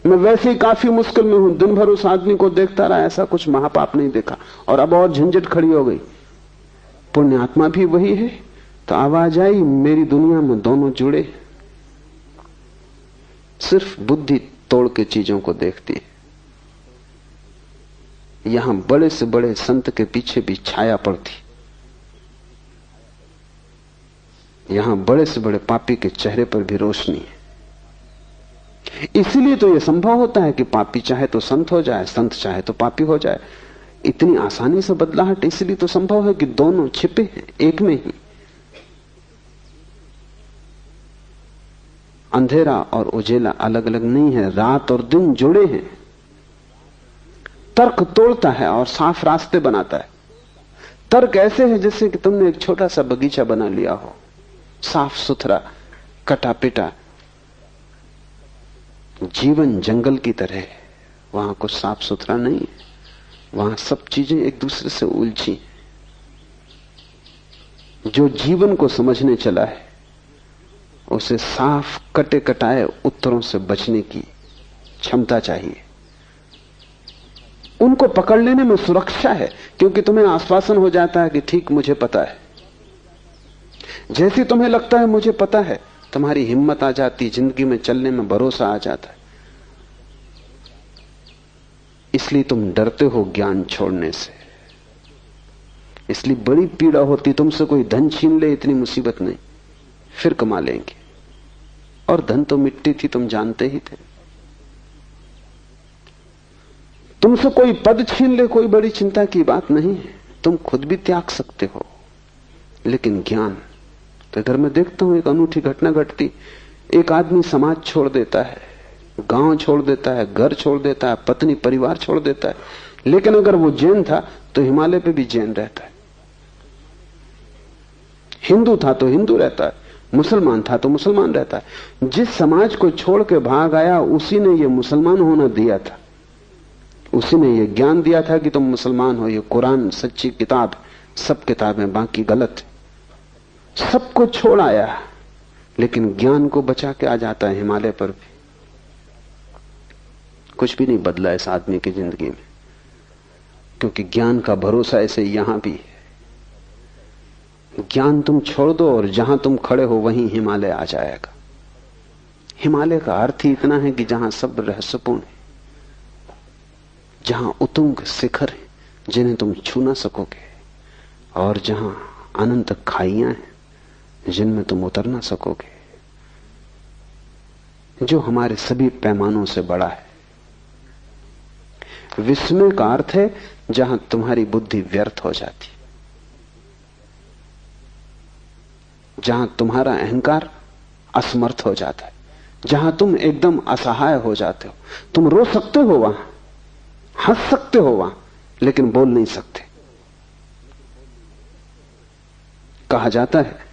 मैं वैसे ही काफी मुश्किल में हूं। दिन भर उस आदमी को देखता रहा, ऐसा कुछ महापाप नहीं देखा। और अब और झंझट खड़ी हो गई, पुण्यात्मा भी वही है। तो आवाज आई, मेरी दुनिया में दोनों जुड़े, सिर्फ बुद्धि तोड़ के चीजों को देखती है। यहां बड़े से बड़े संत के पीछे भी छाया पड़ती, यहां बड़े से बड़े पापी के चेहरे पर भी रोशनी है। इसीलिए तो यह संभव होता है कि पापी चाहे तो संत हो जाए, संत चाहे तो पापी हो जाए। इतनी आसानी से बदलाहट इसलिए तो संभव है कि दोनों छिपे हैं एक में ही। अंधेरा और उजेला अलग अलग नहीं है, रात और दिन जुड़े हैं। तर्क तोड़ता है और साफ रास्ते बनाता है। तर्क ऐसे है जैसे कि तुमने एक छोटा सा बगीचा बना लिया हो, साफ सुथरा, कटा पिटा। जीवन जंगल की तरह है, वहां कुछ साफ सुथरा नहीं है, वहां सब चीजें एक दूसरे से उलझी। जो जीवन को समझने चला है उसे साफ कटे कटाए उत्तरों से बचने की क्षमता चाहिए। उनको पकड़ लेने में सुरक्षा है, क्योंकि तुम्हें आश्वासन हो जाता है कि ठीक मुझे पता है। जैसे तुम्हें लगता है मुझे पता है, तुम्हारी हिम्मत आ जाती, जिंदगी में चलने में भरोसा आ जाता है। इसलिए तुम डरते हो ज्ञान छोड़ने से, इसलिए बड़ी पीड़ा होती। तुमसे कोई धन छीन ले इतनी मुसीबत नहीं, फिर कमा लेंगे, और धन तो मिट्टी थी, तुम जानते ही थे। तुमसे कोई पद छीन ले कोई बड़ी चिंता की बात नहीं है, तुम खुद भी त्याग सकते हो। लेकिन ज्ञान तो इधर मैं देखता हूं एक अनूठी घटना घटती। एक आदमी समाज छोड़ देता है, गांव छोड़ देता है, घर छोड़ देता है, पत्नी परिवार छोड़ देता है, लेकिन अगर वो जैन था तो हिमालय पे भी जैन रहता है, हिंदू था तो हिंदू रहता है, मुसलमान था तो मुसलमान रहता है। जिस समाज को छोड़ के भाग आया उसी ने ये मुसलमान होना दिया था, उसी ने ये ज्ञान दिया था कि तुम मुसलमान हो, ये कुरान सच्ची किताब, सब किताबें बाकी गलत। सबको छोड़ आया, लेकिन ज्ञान को बचा के आ जाता है हिमालय पर भी। कुछ भी नहीं बदला इस आदमी की जिंदगी में, क्योंकि ज्ञान का भरोसा ऐसे यहां भी है। ज्ञान तुम छोड़ दो और जहां तुम खड़े हो वहीं हिमालय आ जाएगा। हिमालय का अर्थ ही इतना है कि जहां सब रहस्यपूर्ण है, जहां उतुंग शिखर है जिन्हें तुम छू ना सकोगे, और जहां अनंत खाइयां हैं जिनमें तुम उतर ना सकोगे, जो हमारे सभी पैमानों से बड़ा है। विस्मय का अर्थ है जहां तुम्हारी बुद्धि व्यर्थ हो जाती, जहां तुम्हारा अहंकार असमर्थ हो जाता है, जहां तुम एकदम असहाय हो जाते हो। तुम रो सकते हो वहां, हंस सकते हो वहां, लेकिन बोल नहीं सकते। कहा जाता है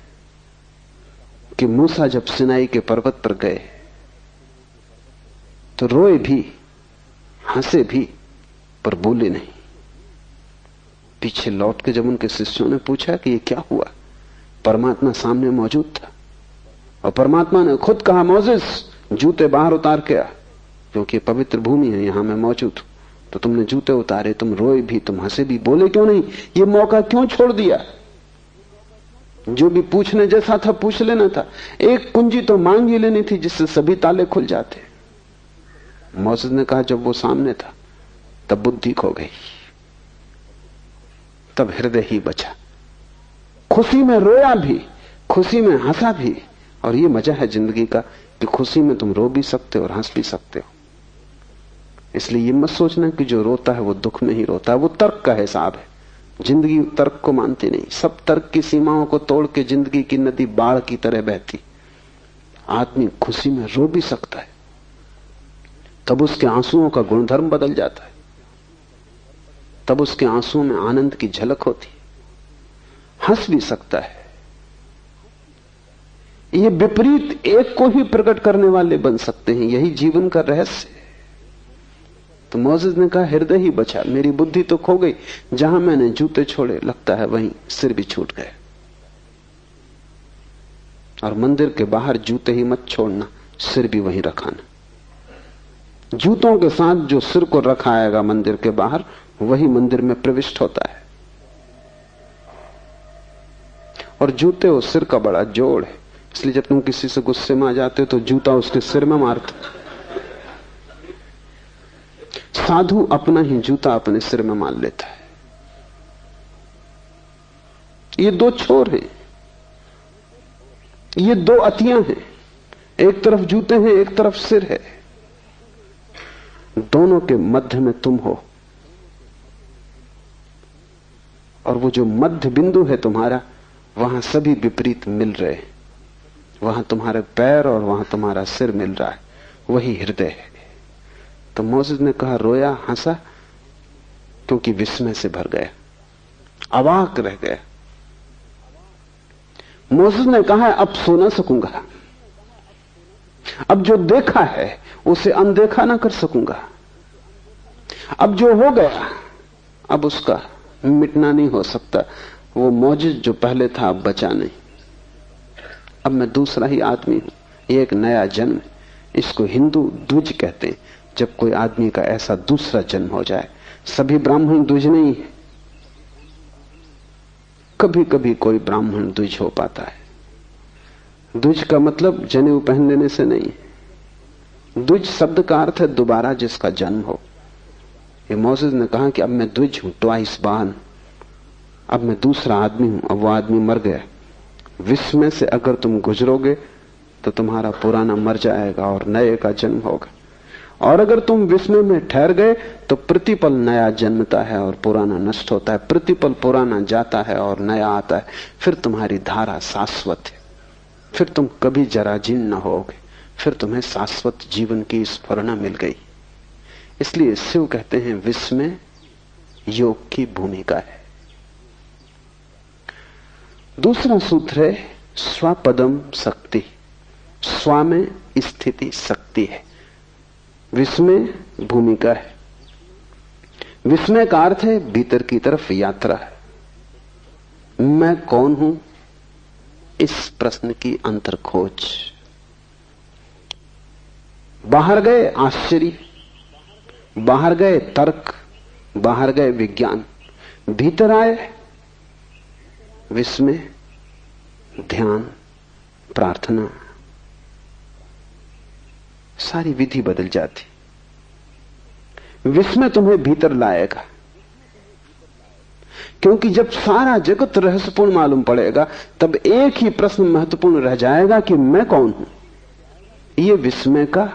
कि मूसा जब सिनाई के पर्वत पर गए तो रोए भी, हंसे भी, पर बोले नहीं। पीछे लौट के जब उनके शिष्यों ने पूछा कि ये क्या हुआ, परमात्मा सामने मौजूद था, और परमात्मा ने खुद कहा, मोसेस जूते बाहर उतार के आ, क्योंकि पवित्र भूमि है, यहां मैं मौजूद हूं। तो तुमने जूते उतारे, तुम रोए भी, तुम हंसे भी, बोले क्यों नहीं? ये मौका क्यों छोड़ दिया? जो भी पूछने जैसा था पूछ लेना था, एक कुंजी तो मांग ही लेनी थी जिससे सभी ताले खुल जाते। मोसेस ने कहा जब वो सामने था तब बुद्धि खो गई, तब हृदय ही बचा। खुशी में रोया भी, खुशी में हंसा भी, और ये मजा है जिंदगी का कि खुशी में तुम रो भी सकते हो और हंस भी सकते हो। इसलिए ये मत सोचना कि जो रोता है वो दुख में ही रोता है, वो तर्क का हिसाब है। जिंदगी तर्क को मानती नहीं, सब तर्क की सीमाओं को तोड़ के जिंदगी की नदी बाढ़ की तरह बहती। आदमी खुशी में रो भी सकता है, तब उसके आंसुओं का गुणधर्म बदल जाता है, तब उसके आंसुओं में आनंद की झलक होती है। हंस भी सकता है। ये विपरीत एक को ही प्रकट करने वाले बन सकते हैं, यही जीवन का रहस्य है। तो मोसेस ने कहा हृदय ही बचा, मेरी बुद्धि तो खो गई, जहां मैंने जूते छोड़े लगता है वहीं सिर भी छूट गए। और मंदिर के बाहर जूते ही मत छोड़ना, सिर भी वहीं रखाना। जूतों के साथ जो सिर को रखाएगा मंदिर के बाहर, वही मंदिर में प्रविष्ट होता है। और जूते और सिर का बड़ा जोड़ है, इसलिए जब तुम किसी से गुस्से में आ जाते हो तो जूता उसके सिर में मारते। साधु अपना ही जूता अपने सिर में मार लेता है। ये दो छोर हैं, ये दो अतियां हैं, एक तरफ जूते हैं, एक तरफ सिर है। दोनों के मध्य में तुम हो, और वो जो मध्य बिंदु है तुम्हारा, वहां सभी विपरीत मिल रहे हैं, वहां तुम्हारे पैर और वहां तुम्हारा सिर मिल रहा है, वही हृदय है। तो मोसेस ने कहा, रोया, हंसा, क्योंकि विस्मय से भर गया, अवाक रह गया। मोसेस ने कहा, अब सो ना सकूंगा, अब जो देखा है उसे अनदेखा ना कर सकूंगा, अब जो हो गया अब उसका मिटना नहीं हो सकता। वो मौजूद जो पहले था अब बचा नहीं, अब मैं दूसरा ही आदमी हूं, ये एक नया जन्म। इसको हिंदू द्विज कहते हैं, जब कोई आदमी का ऐसा दूसरा जन्म हो जाए। सभी ब्राह्मण द्विज नहीं है, कभी कभी कोई ब्राह्मण द्विज हो पाता है। द्विज का मतलब जनेऊ पहन लेने से नहीं है। द्विज शब्द का अर्थ है दोबारा जिसका जन्म हो। ये मोसेस ने कहा कि अब मैं द्विज हूं, ट्वाइस बॉर्न, अब मैं दूसरा आदमी हूं। अब वो आदमी मर गया। विस्मय से अगर तुम गुजरोगे तो तुम्हारा पुराना मर जाएगा और नए का जन्म होगा, और अगर तुम विस्मय में ठहर गए तो प्रतिपल नया जन्मता है और पुराना नष्ट होता है, प्रतिपल पुराना जाता है और नया आता है। फिर तुम्हारी धारा शाश्वत है, फिर तुम कभी जराजीर्ण न होगे, फिर तुम्हें शाश्वत जीवन की स्फुरणा मिल गई। इसलिए शिव कहते हैं विस्मय योग की भूमिका है। दूसरा सूत्र है स्वपदम शक्ति, स्व में स्थिति शक्ति है, विस्मय भूमिका है। विस्मय का अर्थ है भीतर की तरफ यात्रा है। मैं कौन हूं, इस प्रश्न की अंतर खोज। बाहर गए आश्चर्य, बाहर गए तर्क, बाहर गए विज्ञान, भीतर आए विस्मय, ध्यान, प्रार्थना, सारी विधि बदल जाती। विस्मय तुम्हें भीतर लाएगा, क्योंकि जब सारा जगत रहस्यपूर्ण मालूम पड़ेगा तब एक ही प्रश्न महत्वपूर्ण रह जाएगा कि मैं कौन हूं। यह विस्मय का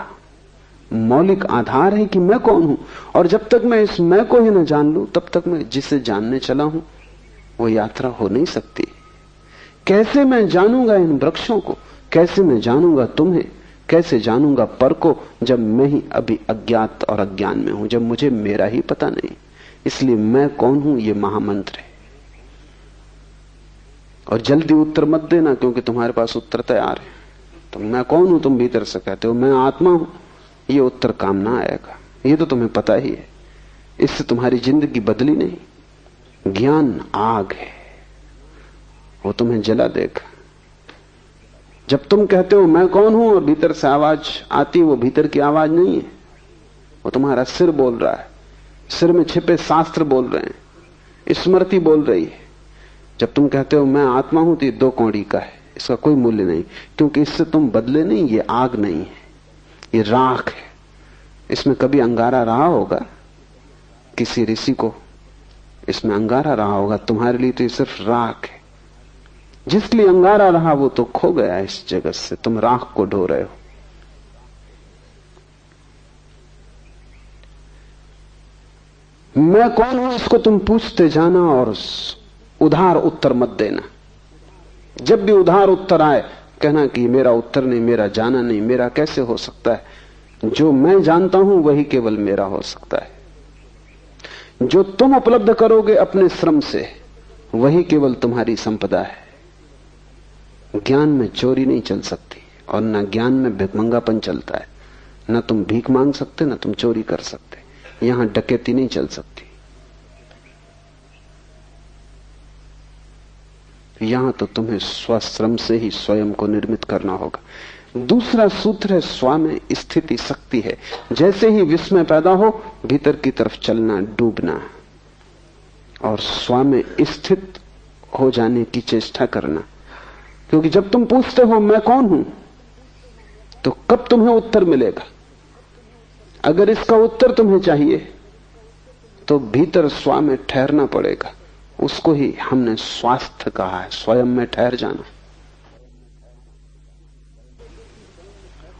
मौलिक आधार है कि मैं कौन हूं। और जब तक मैं इस मैं को ही न जान लूं तब तक मैं जिसे जानने चला हूं वो यात्रा हो नहीं सकती। कैसे मैं जानूंगा इन वृक्षों को, कैसे मैं जानूंगा तुम्हें, कैसे जानूंगा पर को, जब मैं ही अभी अज्ञात और अज्ञान में हूं, जब मुझे मेरा ही पता नहीं। इसलिए मैं कौन हूं ये महामंत्र है। और जल्दी उत्तर मत देना, क्योंकि तुम्हारे पास उत्तर तैयार है। तो मैं कौन हूं तुम भीतर से कहते हो, मैं आत्मा हूं, ये उत्तर काम ना आएगा। ये तो तुम्हें पता ही है, इससे तुम्हारी जिंदगी बदली नहीं। ज्ञान आग है, वो तुम्हें जला देगा। जब तुम कहते हो मैं कौन हूं और भीतर से आवाज आती, वो भीतर की आवाज नहीं है, वो तुम्हारा सिर बोल रहा है। सिर में छिपे शास्त्र बोल रहे हैं, स्मृति बोल रही है। जब तुम कहते हो मैं आत्मा हूं तो ये 2 कौड़ी का है, इसका कोई मूल्य नहीं, क्योंकि इससे तुम बदले नहीं। ये आग नहीं है, ये राख है। इसमें कभी अंगारा रहा होगा, किसी ऋषि को इसमें अंगारा रहा होगा, तुम्हारे लिए तो ये सिर्फ राख है। जिसके लिए अंगारा रहा वो तो खो गया इस जगत से, तुम राख को ढो रहे हो। मैं कौन हूं इसको तुम पूछते जाना और उधार उत्तर मत देना। जब भी उधार उत्तर आए कहना कि मेरा उत्तर नहीं, मेरा जाना नहीं, मेरा कैसे हो सकता है। जो मैं जानता हूं वही केवल मेरा हो सकता है। जो तुम उपलब्ध करोगे अपने श्रम से वही केवल तुम्हारी संपदा है। ज्ञान में चोरी नहीं चल सकती और न ज्ञान में भिखमंगापन चलता है। न तुम भीख मांग सकते, न तुम चोरी कर सकते। यहां डकैती नहीं चल सकती। यहां तो तुम्हें स्वश्रम से ही स्वयं को निर्मित करना होगा। दूसरा सूत्र है स्व में स्थिति शक्ति है। जैसे ही विस्मय पैदा हो भीतर की तरफ चलना, डूबना और स्व में स्थित हो जाने की चेष्टा करना। क्योंकि जब तुम पूछते हो मैं कौन हूं तो कब तुम्हें उत्तर मिलेगा। अगर इसका उत्तर तुम्हें चाहिए तो भीतर स्व में ठहरना पड़ेगा। उसको ही हमने स्वास्थ्य कहा है, स्वयं में ठहर जाना।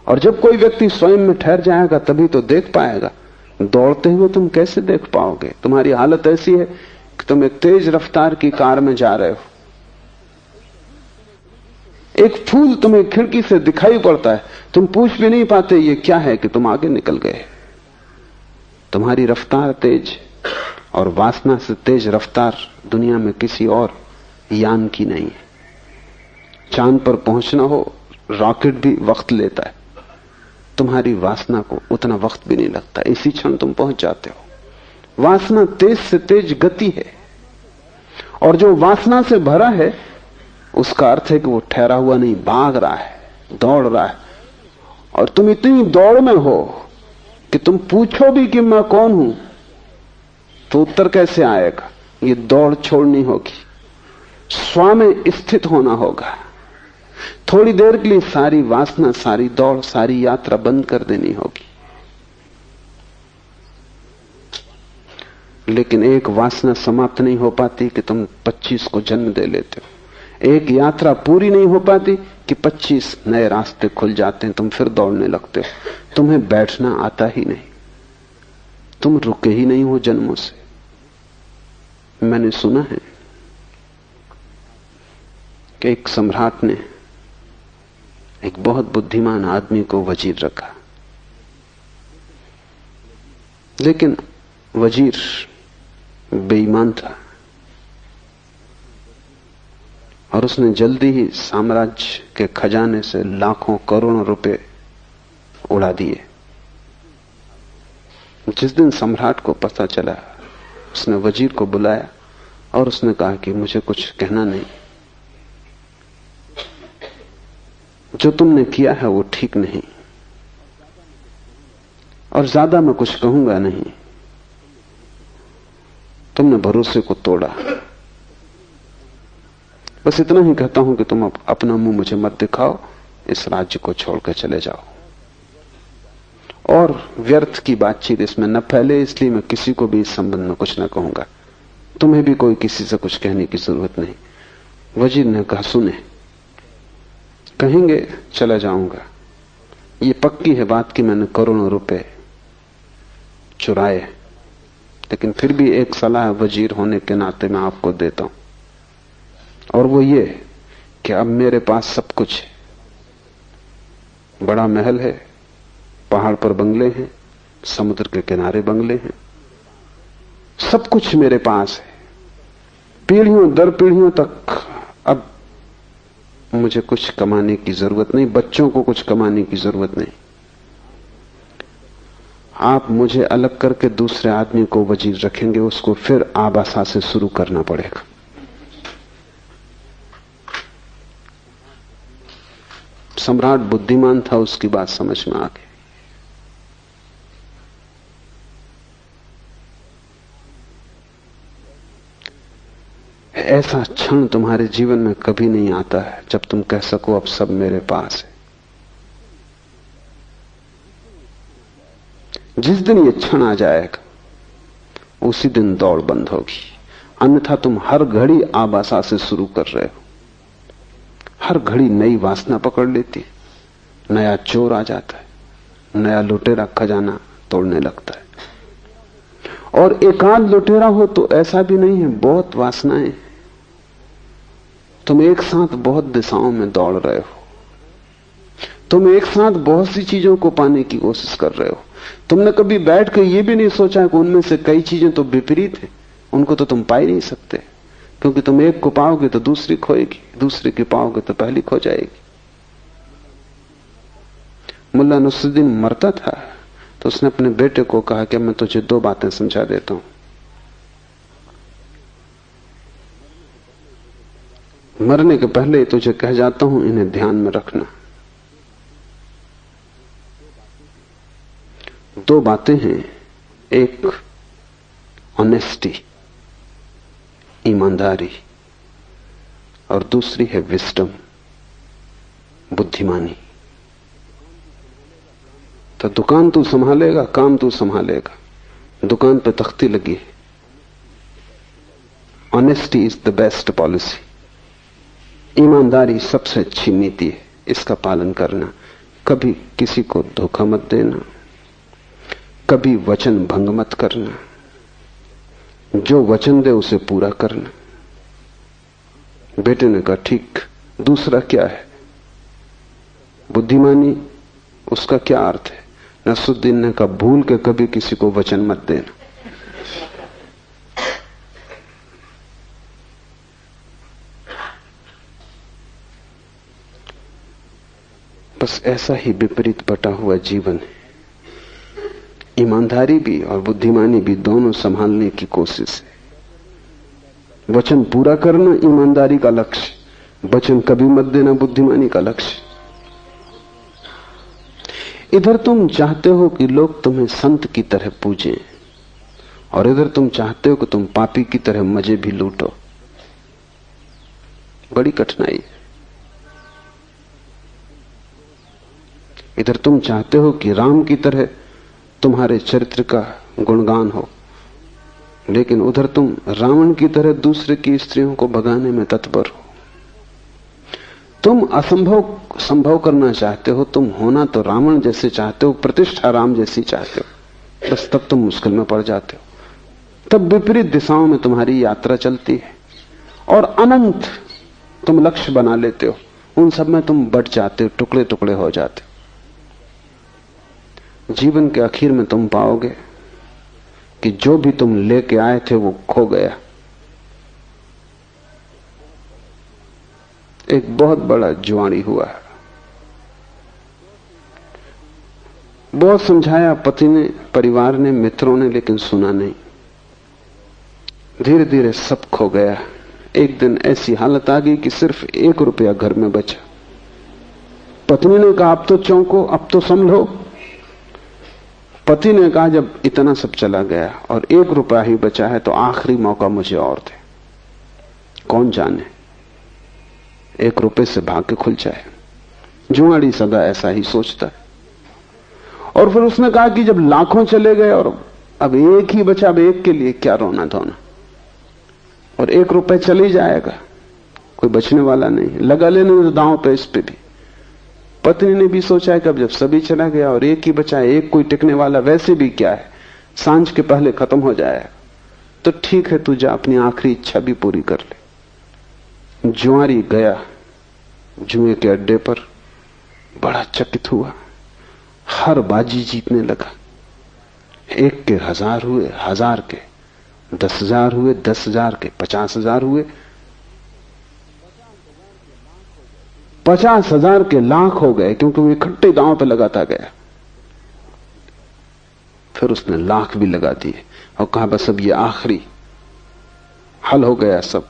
और जब कोई व्यक्ति स्वयं में ठहर जाएगा तभी तो देख पाएगा। दौड़ते हुए तुम कैसे देख पाओगे। तुम्हारी हालत ऐसी है कि तुम एक तेज रफ्तार की कार में जा रहे हो, एक फूल तुम्हें खिड़की से दिखाई पड़ता है, तुम पूछ भी नहीं पाते ये क्या है कि तुम आगे निकल गए। तुम्हारी रफ्तार तेज, और वासना से तेज रफ्तार दुनिया में किसी और यान की नहीं है। चांद पर पहुंचना हो, रॉकेट भी वक्त लेता है, तुम्हारी वासना को उतना वक्त भी नहीं लगता, इसी क्षण तुम पहुंच जाते हो। वासना तेज से तेज गति है, और जो वासना से भरा है उसका अर्थ है कि वो ठहरा हुआ नहीं, भाग रहा है, दौड़ रहा है। और तुम इतनी दौड़ में हो कि तुम पूछो भी कि मैं कौन हूं तो उत्तर कैसे आएगा। ये दौड़ छोड़नी होगी, स्व में स्थित होना होगा। थोड़ी देर के लिए सारी वासना, सारी दौड़, सारी यात्रा बंद कर देनी होगी। लेकिन एक वासना समाप्त नहीं हो पाती कि तुम 25 को जन्म दे लेते हो। एक यात्रा पूरी नहीं हो पाती कि 25 नए रास्ते खुल जाते हैं, तुम फिर दौड़ने लगते हो। तुम्हें बैठना आता ही नहीं, तुम रुके ही नहीं हो जन्मों से। मैंने सुना है कि एक सम्राट ने एक बहुत बुद्धिमान आदमी को वजीर रखा, लेकिन वजीर बेईमान था और उसने जल्दी ही साम्राज्य के खजाने से लाखों करोड़ों रुपए उड़ा दिए। जिस दिन सम्राट को पता चला, उसने वजीर को बुलाया और उसने कहा कि मुझे कुछ कहना नहीं, जो तुमने किया है वो ठीक नहीं, और ज्यादा मैं कुछ कहूंगा नहीं। तुमने भरोसे को तोड़ा, बस इतना ही कहता हूं कि तुम अपना मुंह मुझे मत दिखाओ, इस राज्य को छोड़कर चले जाओ। और व्यर्थ की बातचीत इसमें न फैले, इसलिए मैं किसी को भी इस संबंध में कुछ न कहूंगा। तुम्हें भी कोई किसी से कुछ कहने की जरूरत नहीं। वजीर ने कहा, सुने, कहेंगे चला जाऊंगा, ये पक्की है बात कि मैंने करोड़ों रुपए चुराए, लेकिन फिर भी एक सलाह वजीर होने के नाते मैं आपको देता हूं, और वो ये कि अब मेरे पास सब कुछ है। बड़ा महल है, पहाड़ पर बंगले हैं, समुद्र के किनारे बंगले हैं, सब कुछ मेरे पास है। पीढ़ियों दर पीढ़ियों तक अब मुझे कुछ कमाने की जरूरत नहीं, बच्चों को कुछ कमाने की जरूरत नहीं। आप मुझे अलग करके दूसरे आदमी को वजीर रखेंगे, उसको फिर आबासा से शुरू करना पड़ेगा। सम्राट बुद्धिमान था, उसकी बात समझ में आ गई। ऐसा क्षण तुम्हारे जीवन में कभी नहीं आता है जब तुम कह सको अब सब मेरे पास है। जिस दिन ये क्षण आ जाएगा उसी दिन दौड़ बंद होगी, अन्यथा तुम हर घड़ी आबासा से शुरू कर रहे हो। हर घड़ी नई वासना पकड़ लेती, नया चोर आ जाता है, नया लुटेरा खजाना तोड़ने लगता है। और एकांत लुटेरा हो तो ऐसा भी नहीं है, बहुत वासनाएं, तुम एक साथ बहुत दिशाओं में दौड़ रहे हो, तुम एक साथ बहुत सी चीजों को पाने की कोशिश कर रहे हो। तुमने कभी बैठ कर यह भी नहीं सोचा कि उनमें से कई चीजें तो विपरीत हैं, उनको तो तुम पा ही नहीं सकते, क्योंकि तुम एक को पाओगे तो दूसरी खोएगी, दूसरी की पाओगे तो पहली खो जाएगी। मुल्ला नसरुद्दीन मरता था तो उसने अपने बेटे को कहा कि मैं तुझे 2 बातें समझा देता हूं, मरने के पहले तुझे कह जाता हूं, इन्हें ध्यान में रखना। 2 बातें हैं, एक ऑनेस्टी, ईमानदारी, और दूसरी है विस्डम, बुद्धिमानी। तो दुकान तू संभालेगा, काम तू संभालेगा, दुकान पे तख्ती लगी है। Honesty is the best policy, ईमानदारी सबसे अच्छी नीति है, इसका पालन करना। कभी किसी को धोखा मत देना, कभी वचन भंग मत करना, जो वचन दे उसे पूरा करना। बेटे ने कहा ठीक, दूसरा क्या है? बुद्धिमानी उसका क्या अर्थ है? नसरुद्दीन ने कहा, भूल के कभी किसी को वचन मत देना। बस ऐसा ही विपरीत बटा हुआ जीवन है। ईमानदारी भी और बुद्धिमानी भी दोनों संभालने की कोशिश है। वचन पूरा करना ईमानदारी का लक्ष्य, वचन कभी मत देना बुद्धिमानी का लक्ष्य। इधर तुम चाहते हो कि लोग तुम्हें संत की तरह पूजें, और इधर तुम चाहते हो कि तुम पापी की तरह मजे भी लूटो। बड़ी कठिनाई है। इधर तुम चाहते हो कि राम की तरह तुम्हारे चरित्र का गुणगान हो, लेकिन उधर तुम रावण की तरह दूसरे की स्त्रियों को भगाने में तत्पर हो। तुम असंभव संभव करना चाहते हो, तुम होना तो रावण जैसे चाहते हो, प्रतिष्ठा राम जैसी चाहते हो, बस तब तुम मुश्किल में पड़ जाते हो। तब विपरीत दिशाओं में तुम्हारी यात्रा चलती है और अनंत तुम लक्ष्य बना लेते हो। उन सब में तुम बट जाते हो, टुकड़े टुकड़े हो जाते हो। जीवन के आखिर में तुम पाओगे कि जो भी तुम लेके आए थे वो खो गया। एक बहुत बड़ा जुआड़ी हुआ। बहुत समझाया पति ने, परिवार ने, मित्रों ने, लेकिन सुना नहीं। धीरे धीरे सब खो गया। एक दिन ऐसी हालत आ गई कि सिर्फ 1 रुपया घर में बचा। पत्नी ने कहा, अब तो चौंको, अब तो संभलो। पति ने कहा, जब इतना सब चला गया और 1 रुपया ही बचा है तो आखिरी मौका मुझे और दे। कौन जाने 1 रुपये से भाग्य खुल जाए। जुआड़ी सदा ऐसा ही सोचता है। और फिर उसने कहा कि जब लाखों चले गए और अब 1 ही बचा, अब 1 के लिए क्या रोना धोना, और 1 रुपये चले जाएगा, कोई बचने वाला नहीं। लगा लेने तो दांव पे इस पे भी। पत्नी ने भी सोचा है कि अब जब सभी चला गया और 1 ही बचा, 1 कोई टिकने वाला वैसे भी क्या है, सांझ के पहले खत्म हो जाएगा, तो ठीक है, तू जा अपनी आखिरी इच्छा भी पूरी कर ले। जुआरी गया जुए के अड्डे पर, बड़ा चकित हुआ। हर बाजी जीतने लगा। 1 के 1000 हुए, 1000 के 10,000 हुए, 10,000 के 50,000 हुए, 50,000 के लाख हो गए, क्योंकि वो इकट्ठे दांव पे लगाता गया। फिर उसने लाख भी लगा दिए और कहा, बस अब ये आखिरी, हल हो गया सब,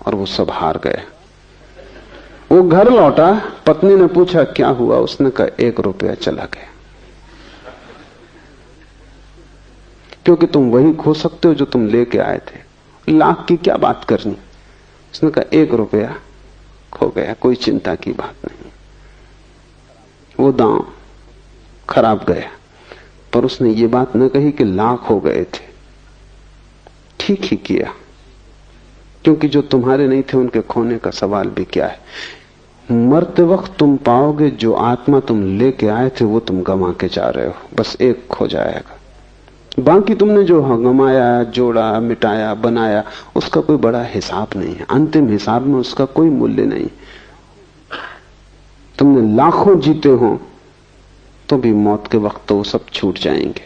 और वो सब हार गए। वो घर लौटा। पत्नी ने पूछा, क्या हुआ? उसने कहा, 1 रुपया चला गया। क्योंकि तुम वही खो सकते हो जो तुम लेके आए थे। लाख की क्या बात करनी। उसने कहा, 1 रुपया खो गया, कोई चिंता की बात नहीं। वो दांव खराब गया, पर उसने ये बात न कही कि लाख हो गए थे। ठीक ही किया, क्योंकि जो तुम्हारे नहीं थे उनके खोने का सवाल भी क्या है। मरते वक्त तुम पाओगे जो आत्मा तुम लेके आए थे वो तुम गंवा के जा रहे हो। बस 1 खो जाएगा, बाकी तुमने जो गंवाया, जोड़ा, मिटाया, बनाया, उसका कोई बड़ा हिसाब नहीं है। अंतिम हिसाब में उसका कोई मूल्य नहीं। तुमने लाखों जीते हो तो भी मौत के वक्त तो वो सब छूट जाएंगे।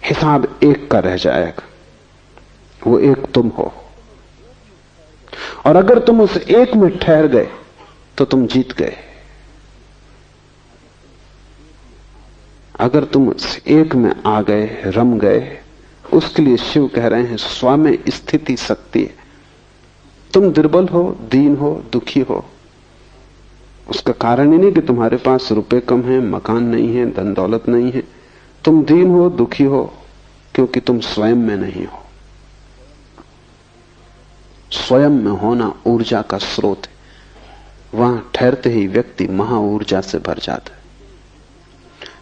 हिसाब 1 का रह जाएगा, वो 1 तुम हो। और अगर तुम उस 1 में ठहर गए तो तुम जीत गए। अगर तुम उस 1 में आ गए, रम गए, उसके लिए शिव कह रहे हैं स्व में स्थिति शक्ति है। तुम दुर्बल हो, दीन हो, दुखी हो, उसका कारण ही नहीं कि तुम्हारे पास रुपए कम है, मकान नहीं है, धन दौलत नहीं है। तुम दीन हो, दुखी हो, क्योंकि तुम स्वयं में नहीं हो। स्वयं में होना ऊर्जा का स्रोत है। वहां ठहरते ही व्यक्ति महा ऊर्जा से भर जाता है।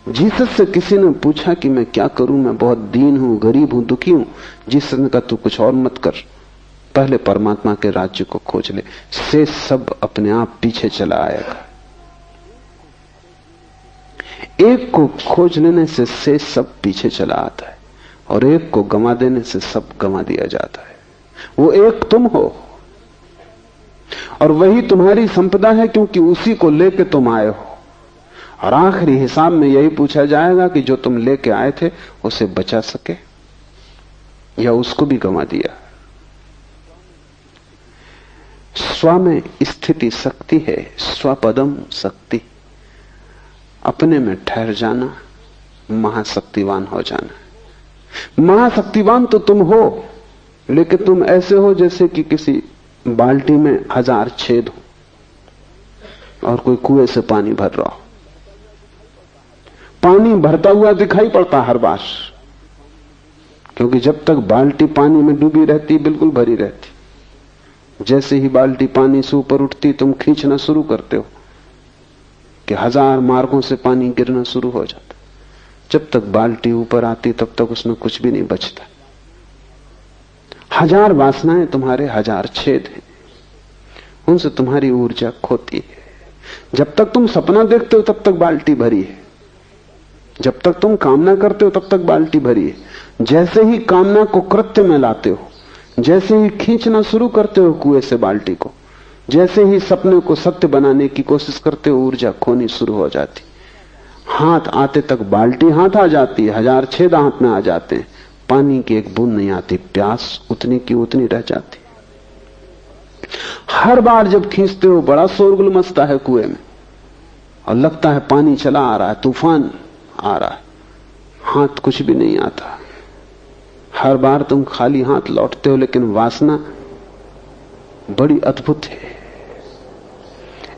जीसस से किसी ने पूछा कि मैं क्या करूं, मैं बहुत दीन हूं, गरीब हूं, दुखी हूं। जीसस ने कहा, तू कुछ और मत कर, पहले परमात्मा के राज्य को खोज ले, से सब अपने आप पीछे चला आएगा। 1 को खोज लेने से सब पीछे चला आता है, और 1 को गंवा देने से सब गंवा दिया जाता है। वो 1 तुम हो, और वही तुम्हारी संपदा है, क्योंकि उसी को लेके तुम आए हो। और आखिरी हिसाब में यही पूछा जाएगा कि जो तुम लेके आए थे उसे बचा सके या उसको भी गंवा दिया। स्व में स्थिति शक्ति है, स्वपदम शक्ति। अपने में ठहर जाना, महाशक्तिवान हो जाना। महाशक्तिवान तो तुम हो, लेकिन तुम ऐसे हो जैसे कि किसी बाल्टी में 1000 छेद हो और कोई कुएं से पानी भर रहा हो। पानी भरता हुआ दिखाई पड़ता हर बार, क्योंकि जब तक बाल्टी पानी में डूबी रहती बिल्कुल भरी रहती। जैसे ही बाल्टी पानी से ऊपर उठती तुम खींचना शुरू करते हो कि 1000 मार्गों से पानी गिरना शुरू हो जाता। जब तक बाल्टी ऊपर आती तब तक उसमें कुछ भी नहीं बचता। 1000 वासनाएं तुम्हारे 1000 छेद हैं, उनसे तुम्हारी ऊर्जा खोती है। जब तक तुम सपना देखते हो तब तक बाल्टी भरी है, जब तक तुम कामना करते हो तब तक बाल्टी भरी है। जैसे ही कामना को कृत्य में लाते हो, जैसे ही खींचना शुरू करते हो कुएं से बाल्टी को, जैसे ही सपने को सत्य बनाने की कोशिश करते हो, ऊर्जा खोनी शुरू हो जाती। हाथ आते तक बाल्टी हाथ आ जाती है, 1000 छेद हाथ में आ जाते हैं, पानी की एक बूंद नहीं आती, प्यास उतनी की उतनी रह जाती। हर बार जब खींचते हो बड़ा शोरगुल मचता है कुएं में और लगता है पानी चला आ रहा है, तूफान आ रहा है, हाथ कुछ भी नहीं आता। हर बार तुम खाली हाथ लौटते हो, लेकिन वासना बड़ी अद्भुत है।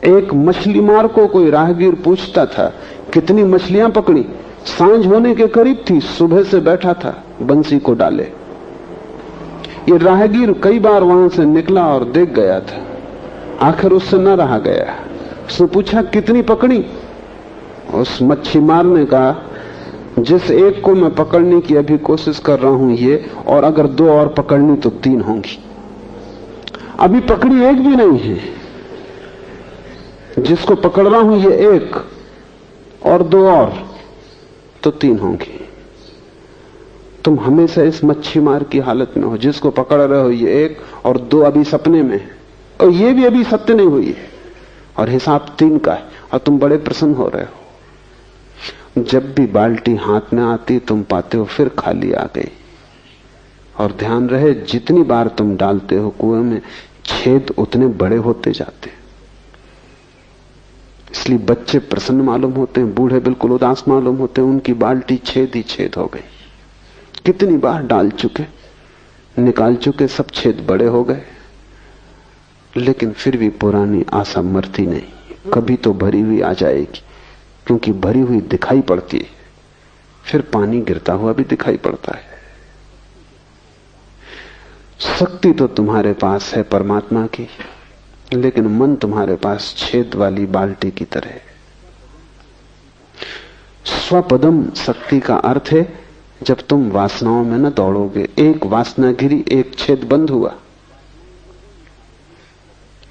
एक मछली मार को कोई राहगीर पूछता था कितनी मछलियां पकड़ी। सांझ होने के करीब थी, सुबह से बैठा था बंसी को डाले। ये राहगीर कई बार वहां से निकला और देख गया था, आखिर उससे न रहा गया। उसने पूछा कितनी पकड़ी। उस मच्छी मार ने कहा जिस एक को मैं पकड़ने की अभी कोशिश कर रहा हूं ये, और अगर 2 और पकड़नी तो 3 होंगी। अभी पकड़ी एक भी नहीं है, जिसको पकड़ रहा हूं ये 1 और 2 और तो 3 होंगी। तुम हमेशा इस मच्छी मार की हालत में हो, जिसको पकड़ रहे हो ये 1 और 2 अभी सपने में है, और ये भी अभी सत्य नहीं हुई है, और हिसाब 3 का है, और तुम बड़े प्रसन्न हो रहे हो। जब भी बाल्टी हाथ में आती तुम पाते हो फिर खाली आ गई। और ध्यान रहे जितनी बार तुम डालते हो कुएं में, छेद उतने बड़े होते जाते हैं। इसलिए बच्चे प्रसन्न मालूम होते हैं, बूढ़े बिल्कुल उदास मालूम होते हैं, उनकी बाल्टी छेद ही छेद हो गई। कितनी बार डाल चुके, निकाल चुके, सब छेद बड़े हो गए, लेकिन फिर भी पुरानी आशा मरती नहीं, कभी तो भरी हुई आ जाएगी, क्योंकि भरी हुई दिखाई पड़ती है, फिर पानी गिरता हुआ भी दिखाई पड़ता है। शक्ति तो तुम्हारे पास है परमात्मा की, लेकिन मन तुम्हारे पास छेद वाली बाल्टी की तरह है। स्वपदम शक्ति का अर्थ है जब तुम वासनाओं में न दौड़ोगे। एक वासना गिरी, एक छेद बंद हुआ,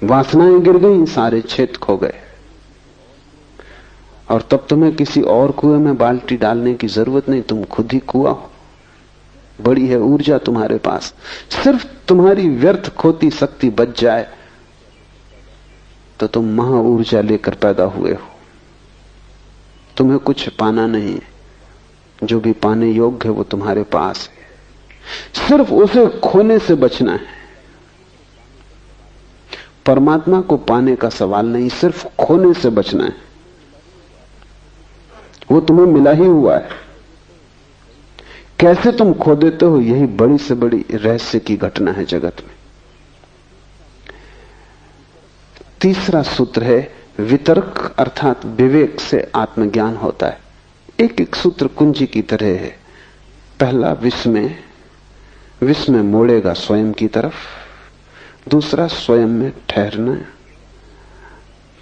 वासनाएं गिर गई, सारे छेद खो गए, और तब तुम्हें किसी और कुएं में बाल्टी डालने की जरूरत नहीं, तुम खुद ही कुआं हो। बड़ी है ऊर्जा तुम्हारे पास, सिर्फ तुम्हारी व्यर्थ खोती शक्ति बच जाए तो तुम महा ऊर्जा लेकर पैदा हुए हो। तुम्हें कुछ पाना नहीं है, जो भी पाने योग्य है वो तुम्हारे पास है, सिर्फ उसे खोने से बचना है। परमात्मा को पाने का सवाल नहीं, सिर्फ खोने से बचना है। वो तुम्हें मिला ही हुआ है, कैसे तुम खो देते हो, यही बड़ी से बड़ी रहस्य की घटना है जगत में। तीसरा सूत्र है वितर्क, अर्थात विवेक से आत्मज्ञान होता है। एक एक सूत्र कुंजी की तरह है। पहला विस्मय, विस्मय मोड़ेगा स्वयं की तरफ। दूसरा स्वयं में ठहरना,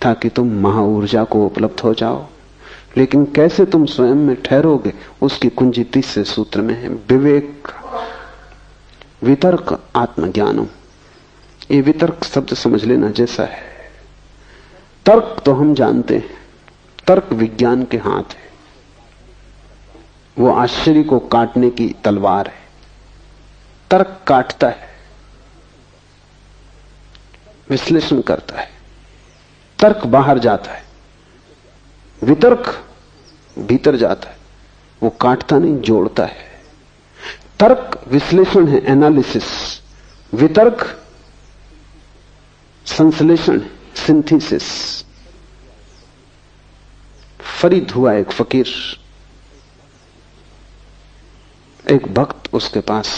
ताकि तुम महा ऊर्जा को उपलब्ध हो जाओ। लेकिन कैसे तुम स्वयं में ठहरोगे, उसकी कुंजी तीसरे सूत्र में है, विवेक। वितर्क आत्मज्ञानम, ये वितर्क शब्द समझ लेना जैसा है। तर्क तो हम जानते हैं, तर्क विज्ञान के हाथ है, वो आश्चर्य को काटने की तलवार है। तर्क काटता है, विश्लेषण करता है, तर्क बाहर जाता है, वितर्क भीतर जाता है, वो काटता नहीं, जोड़ता है। तर्क विश्लेषण है, एनालिसिस। वितर्क संश्लेषण है, सिंथेसिस। फरीद हुआ एक फकीर, एक भक्त उसके पास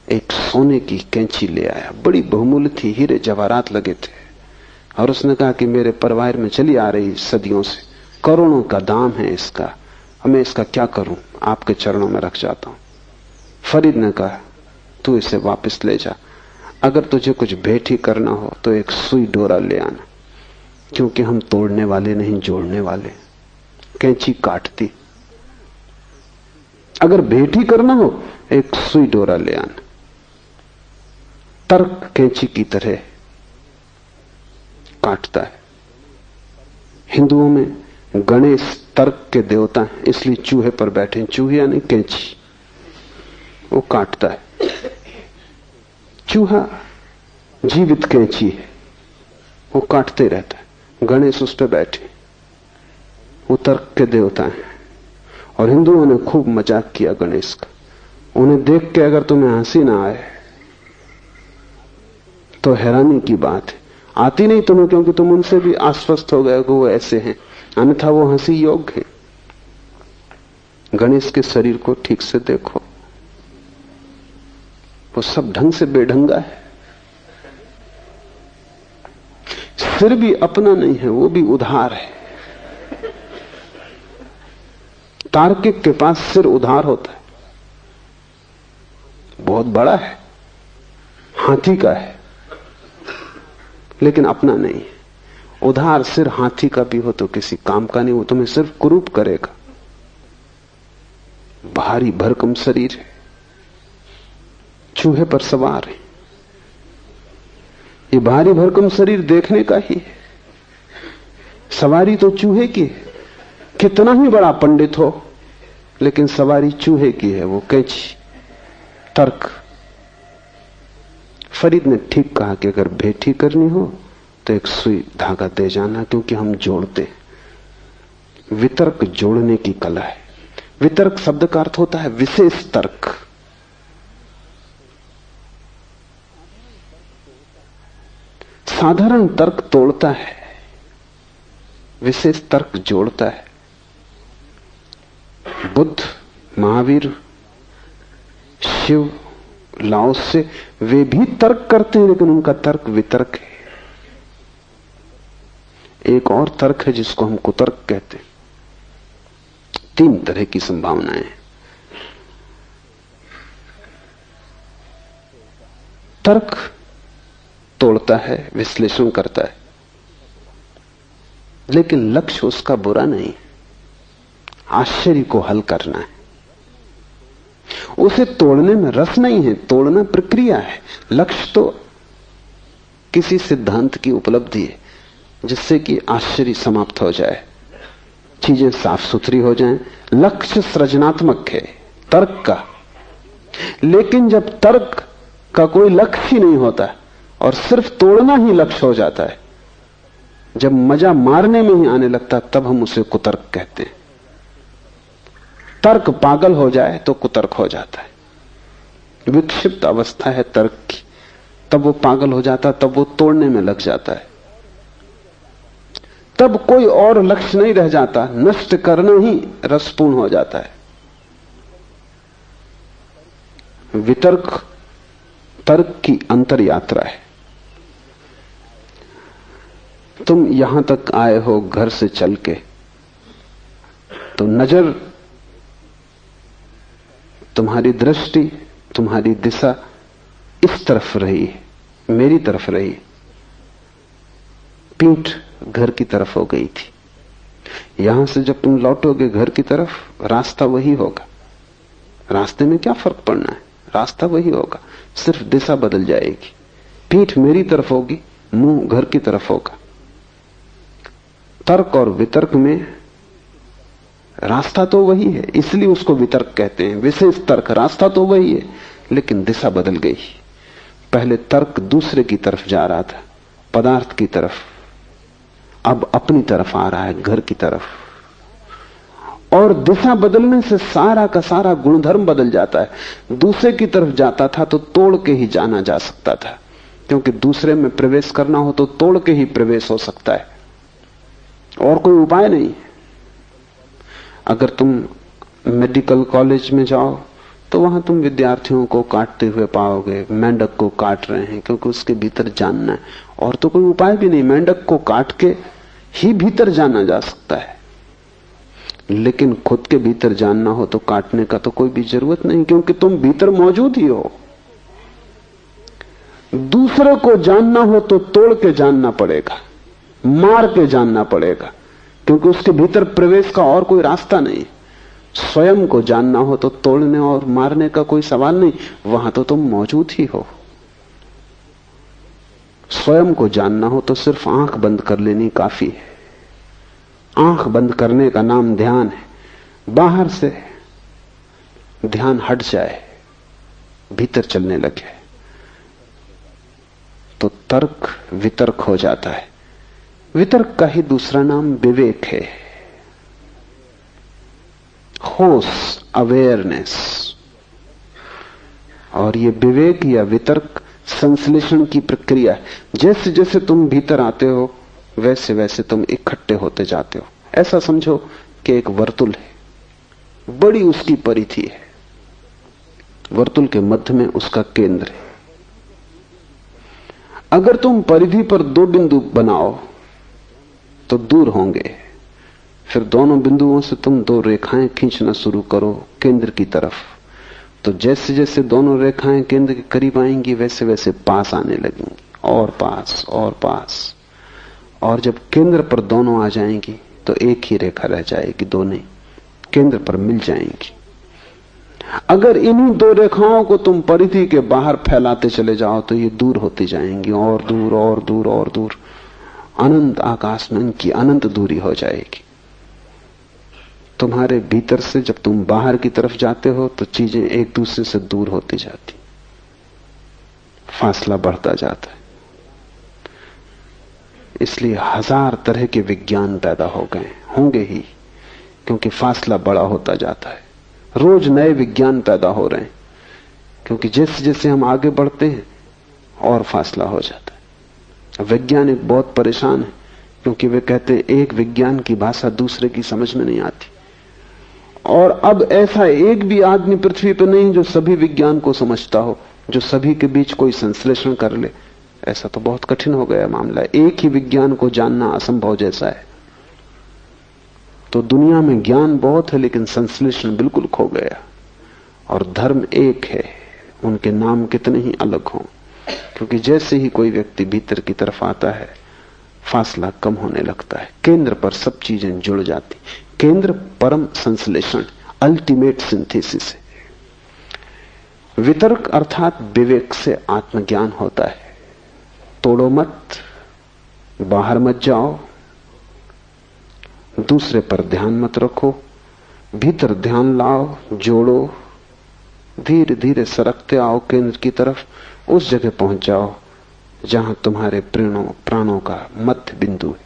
एक सोने की कैंची ले आया, बड़ी बहुमूल्य थी, हीरे जवाहरात लगे थे, और उसने कहा कि मेरे परिवार में चली आ रही सदियों से, करोड़ों का दाम है इसका, मैं इसका क्या करूं, आपके चरणों में रख जाता हूं। फरीद ने कहा तू इसे वापस ले जा, अगर तुझे कुछ भेंट ही करना हो तो एक सुई डोरा ले आना, क्योंकि हम तोड़ने वाले नहीं, जोड़ने वाले। कैंची काटती, अगर भेंट ही करना हो एक सुई डोरा ले आना। तर्क कैंची की तरह काटता है। हिंदुओं में गणेश तर्क के देवता हैं, इसलिए चूहे पर बैठे। चूहे यानी कैंची, वो काटता है। चूहा जीवित कैंची है, वो काटते रहता है। गणेश उस पर बैठे, वो तर्क के देवता हैं। और हिंदुओं ने खूब मजाक किया गणेश का। उन्हें देख के अगर तुम्हें हंसी ना आए तो हैरानी की बात है। आती नहीं तुम्हें, क्योंकि तुम उनसे भी आश्वस्त हो गए कि वो ऐसे हैं, अन्यथा वो हंसी योग्य है। गणेश के शरीर को ठीक से देखो, वो सब ढंग से बेढंगा है। सिर भी अपना नहीं है, वो भी उधार है। तार्किक के पास सिर उधार होता है, बहुत बड़ा है, हाथी का है, लेकिन अपना नहीं है। उधार सिर हाथी का भी हो तो किसी काम का नहीं, वो तुम्हें सिर्फ कुरूप करेगा। भारी भरकम शरीर है, चूहे पर सवार है। ये भारी भरकम शरीर देखने का ही है, सवारी तो चूहे की है। कितना ही बड़ा पंडित हो, लेकिन सवारी चूहे की है, वो कैंची, तर्क। फरीद ने ठीक कहा कि अगर भेंट ही करनी हो तो एक सुई धागा दे जाना, क्योंकि हम जोड़ते हैं। वितर्क जोड़ने की कला है। वितर्क शब्द का अर्थ होता है विशेष तर्क। साधारण तर्क तोड़ता है, विशेष तर्क जोड़ता है। बुद्ध, महावीर, शिव, लाओस से वे भी तर्क करते हैं, लेकिन उनका तर्क वितर्क है। एक और तर्क है जिसको हम कुतर्क कहते हैं। 3 तरह की संभावनाएं हैं। तर्क तोड़ता है, विश्लेषण करता है, लेकिन लक्ष्य उसका बुरा नहीं, आश्चर्य को हल करना है। उसे तोड़ने में रस नहीं है, तोड़ना प्रक्रिया है। लक्ष्य तो किसी सिद्धांत की उपलब्धि है जिससे कि आश्चर्य समाप्त हो जाए, चीजें साफ सुथरी हो जाएं। लक्ष्य सृजनात्मक है तर्क का, लेकिन जब तर्क का कोई लक्ष्य ही नहीं होता और सिर्फ तोड़ना ही लक्ष्य हो जाता है, जब मजा मारने में ही आने लगता, तब हम उसे कुतर्क कहते हैं। तर्क पागल हो जाए तो कुतर्क हो जाता है। विक्षिप्त अवस्था है तर्क की, तब वो पागल हो जाता, तब वो तोड़ने में लग जाता है। तब कोई और लक्ष्य नहीं रह जाता, नष्ट करना ही रसपूर्ण हो जाता है। वितर्क तर्क की अंतर यात्रा है। तुम यहां तक आए हो घर से चल के, तो नजर, तुम्हारी दृष्टि, तुम्हारी दिशा इस तरफ रही, मेरी तरफ रही। पीठ घर की तरफ हो गई थी। यहां से जब तुम लौटोगे घर की तरफ, रास्ता वही होगा। रास्ते में क्या फर्क पड़ना है, रास्ता वही होगा, सिर्फ दिशा बदल जाएगी। पीठ मेरी तरफ होगी, मुंह घर की तरफ होगा। तर्क और वितर्क में रास्ता तो वही है, इसलिए उसको वितर्क कहते हैं। विशेष तर्क, रास्ता तो वही है, लेकिन दिशा बदल गई। पहले तर्क दूसरे की तरफ जा रहा था, पदार्थ की तरफ, अब अपनी तरफ आ रहा है, घर की तरफ। और दिशा बदलने से सारा का सारा गुणधर्म बदल जाता है। दूसरे की तरफ जाता था तो तोड़ के ही जाना जा सकता था, क्योंकि दूसरे में प्रवेश करना हो तो तोड़ के ही प्रवेश हो सकता है, और कोई उपाय नहीं। अगर तुम मेडिकल कॉलेज में जाओ तो वहां तुम विद्यार्थियों को काटते हुए पाओगे, मेंढक को काट रहे हैं, क्योंकि उसके भीतर जानना है, और तो कोई उपाय भी नहीं। मेंढक को काट के ही भीतर जाना जा सकता है, लेकिन खुद के भीतर जानना हो तो काटने का तो कोई भी जरूरत नहीं, क्योंकि तुम भीतर मौजूद ही हो। दूसरे को जानना हो तो तोड़ के जानना पड़ेगा, मार के जानना पड़ेगा, क्योंकि उसके भीतर प्रवेश का और कोई रास्ता नहीं। स्वयं को जानना हो तो तोड़ने और मारने का कोई सवाल नहीं, वहां तो तुम मौजूद ही हो। स्वयं को जानना हो तो सिर्फ आंख बंद कर लेनी काफी है। आंख बंद करने का नाम ध्यान है। बाहर से ध्यान हट जाए, भीतर चलने लगे तो तर्क वितर्क हो जाता है। वितर्क का ही दूसरा नाम विवेक है, होश, अवेयरनेस। और ये विवेक या वितर्क संश्लेषण की प्रक्रिया है। जैसे जैसे तुम भीतर आते हो वैसे वैसे तुम इकट्ठे होते जाते हो। ऐसा समझो कि एक वर्तुल है, बड़ी उसकी परिधि है, वर्तुल के मध्य में उसका केंद्र है। अगर तुम परिधि पर दो बिंदु बनाओ तो दूर होंगे, फिर दोनों बिंदुओं से तुम दो रेखाएं खींचना शुरू करो केंद्र की तरफ, तो जैसे जैसे दोनों रेखाएं केंद्र के करीब आएंगी वैसे वैसे पास आने लगेंगी, और पास और पास, और जब केंद्र पर दोनों आ जाएंगी तो एक ही रेखा रह जाएगी, दोनों केंद्र पर मिल जाएंगी। अगर इन्हीं दो रेखाओं को तुम परिधि के बाहर फैलाते चले जाओ तो ये दूर होती जाएंगी, और दूर और दूर और दूर, अनंत आकाश में इनकी अनंत दूरी हो जाएगी। तुम्हारे भीतर से जब तुम बाहर की तरफ जाते हो तो चीजें एक दूसरे से दूर होती जाती, फासला बढ़ता जाता है। इसलिए हजार तरह के विज्ञान पैदा हो गए, होंगे ही, क्योंकि फासला बड़ा होता जाता है। रोज नए विज्ञान पैदा हो रहे हैं, क्योंकि जैसे जैसे हम आगे बढ़ते हैं और फासला हो जाता है। वैज्ञानिक बहुत परेशान है, क्योंकि वे कहते हैं एक विज्ञान की भाषा दूसरे की समझ में नहीं आती, और अब ऐसा एक भी आदमी पृथ्वी पर नहीं जो सभी विज्ञान को समझता हो, जो सभी के बीच कोई संश्लेषण कर ले। ऐसा तो बहुत कठिन हो गया मामला, एक ही विज्ञान को जानना असंभव जैसा है। तो दुनिया में ज्ञान बहुत है लेकिन संश्लेषण बिल्कुल खो गया। और धर्म एक है, उनके नाम कितने ही अलग हों, क्योंकि जैसे ही कोई व्यक्ति भीतर की तरफ आता है फासला कम होने लगता है, केंद्र पर सब चीजें जुड़ जाती। केंद्र परम संश्लेषण, अल्टीमेट सिंथेसिस है। वितर्क अर्थात विवेक से आत्मज्ञान होता है। तोड़ो मत, बाहर मत जाओ, दूसरे पर ध्यान मत रखो, भीतर ध्यान लाओ, जोड़ो, धीरे धीरे सरकते आओ केंद्र की तरफ। उस जगह पहुंच जाओ जहां तुम्हारे प्राणों का मध्य बिंदु है।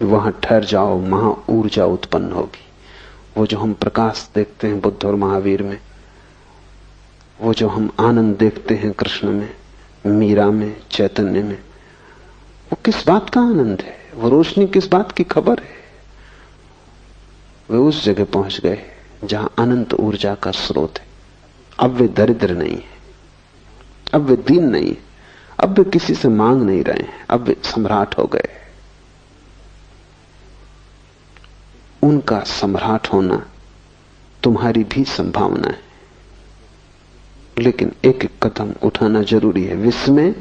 वहां ठहर जाओ, वहां ऊर्जा उत्पन्न होगी। वो जो हम प्रकाश देखते हैं बुद्ध और महावीर में, वो जो हम आनंद देखते हैं कृष्ण में, मीरा में, चैतन्य में, वो किस बात का आनंद है? वो रोशनी किस बात की खबर है? वे उस जगह पहुंच गए जहां अनंत ऊर्जा का स्रोत है। अब वे दरिद्र नहीं है, अब वे दीन नहीं है, अब वे किसी से मांग नहीं रहे हैं, अब वे सम्राट हो गए। उनका सम्राट होना तुम्हारी भी संभावना है, लेकिन एक एक कदम उठाना जरूरी है। विस्मय,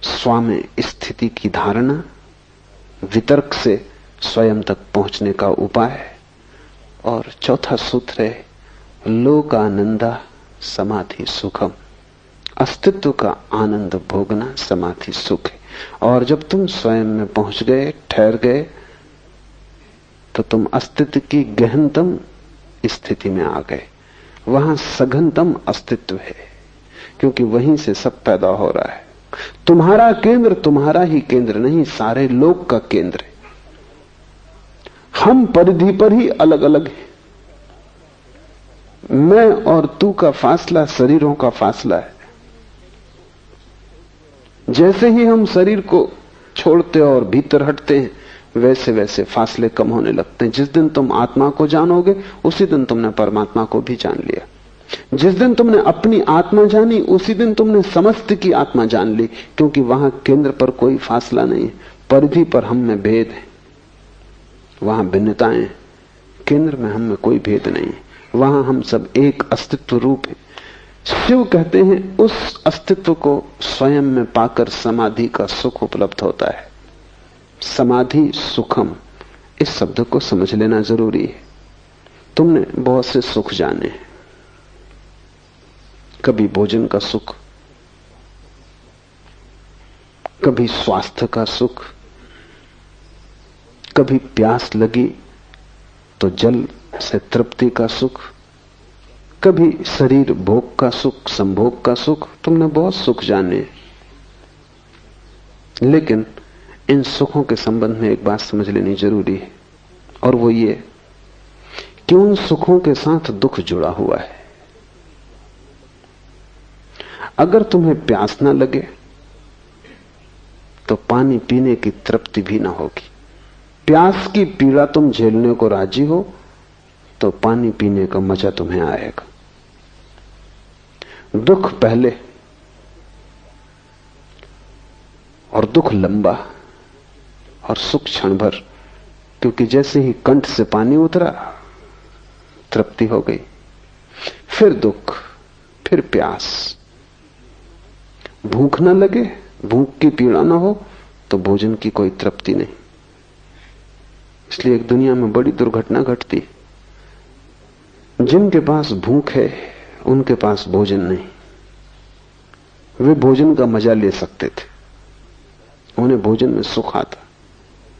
स्वामी स्थिति की धारणा, वितर्क से स्वयं तक पहुंचने का उपाय, और चौथा सूत्र है लोकानंदा समाधि सुखम। अस्तित्व का आनंद भोगना समाधि सुख है। और जब तुम स्वयं में पहुंच गए, ठहर गए, तो तुम अस्तित्व की गहनतम स्थिति में आ गए। वहां सघनतम अस्तित्व है, क्योंकि वहीं से सब पैदा हो रहा है। तुम्हारा केंद्र तुम्हारा ही केंद्र नहीं, सारे लोक का केंद्र है। हम परिधि पर ही अलग अलग हैं। मैं और तू का फासला शरीरों का फासला है। जैसे ही हम शरीर को छोड़ते और भीतर हटते हैं, वैसे वैसे फासले कम होने लगते हैं। जिस दिन तुम आत्मा को जानोगे, उसी दिन तुमने परमात्मा को भी जान लिया। जिस दिन तुमने अपनी आत्मा जानी, उसी दिन तुमने समस्त की आत्मा जान ली, क्योंकि वहां केंद्र पर कोई फासला नहीं है। परिधि पर हम में भेद है, वहां भिन्नताएं, केंद्र में हम में कोई भेद नहीं है। वहां हम सब एक अस्तित्व रूप है। शिव कहते हैं उस अस्तित्व को स्वयं में पाकर समाधि का सुख उपलब्ध होता है। समाधि सुखम, इस शब्द को समझ लेना जरूरी है। तुमने बहुत से सुख जाने, कभी भोजन का सुख, कभी स्वास्थ्य का सुख, कभी प्यास लगी तो जल से तृप्ति का सुख, कभी शरीर भोग का सुख, संभोग का सुख। तुमने बहुत सुख जाने, लेकिन इन सुखों के संबंध में एक बात समझ लेनी जरूरी है, और वो ये कि उन सुखों के साथ दुख जुड़ा हुआ है। अगर तुम्हें प्यास ना लगे तो पानी पीने की तृप्ति भी ना होगी। प्यास की पीड़ा तुम झेलने को राजी हो तो पानी पीने का मजा तुम्हें आएगा। दुख पहले और दुख लंबा और सुख क्षण भर, क्योंकि जैसे ही कंठ से पानी उतरा तृप्ति हो गई, फिर दुख, फिर प्यास। भूख न लगे, भूख की पीड़ा न हो तो भोजन की कोई तृप्ति नहीं। इसलिए एक दुनिया में बड़ी दुर्घटना घटती, जिनके पास भूख है उनके पास भोजन नहीं। वे भोजन का मजा ले सकते थे, उन्हें भोजन में सुख आता,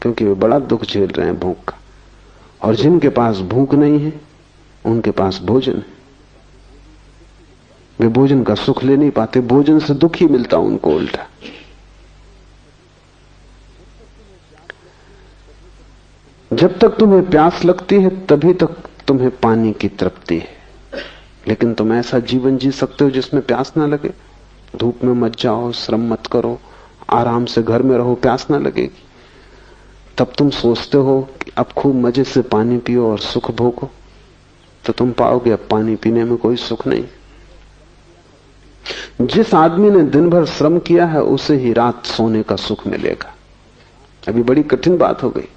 क्योंकि वे बड़ा दुख झेल रहे हैं भूख का। और जिनके पास भूख नहीं है उनके पास भोजन है, वे भोजन का सुख ले नहीं पाते, भोजन से दुख ही मिलता उनको उल्टा। जब तक तुम्हें प्यास लगती है तभी तक तुम्हें पानी की तृप्ति है, लेकिन तुम ऐसा जीवन जी सकते हो जिसमें प्यास ना लगे। धूप में मत जाओ, श्रम मत करो, आराम से घर में रहो, प्यास ना लगेगी। तब तुम सोचते हो कि अब खूब मजे से पानी पियो और सुख भोगो, तो तुम पाओगे अब पानी पीने में कोई सुख नहीं। जिस आदमी ने दिन भर श्रम किया है उसे ही रात सोने का सुख मिलेगा। अभी बड़ी कठिन बात हो गई।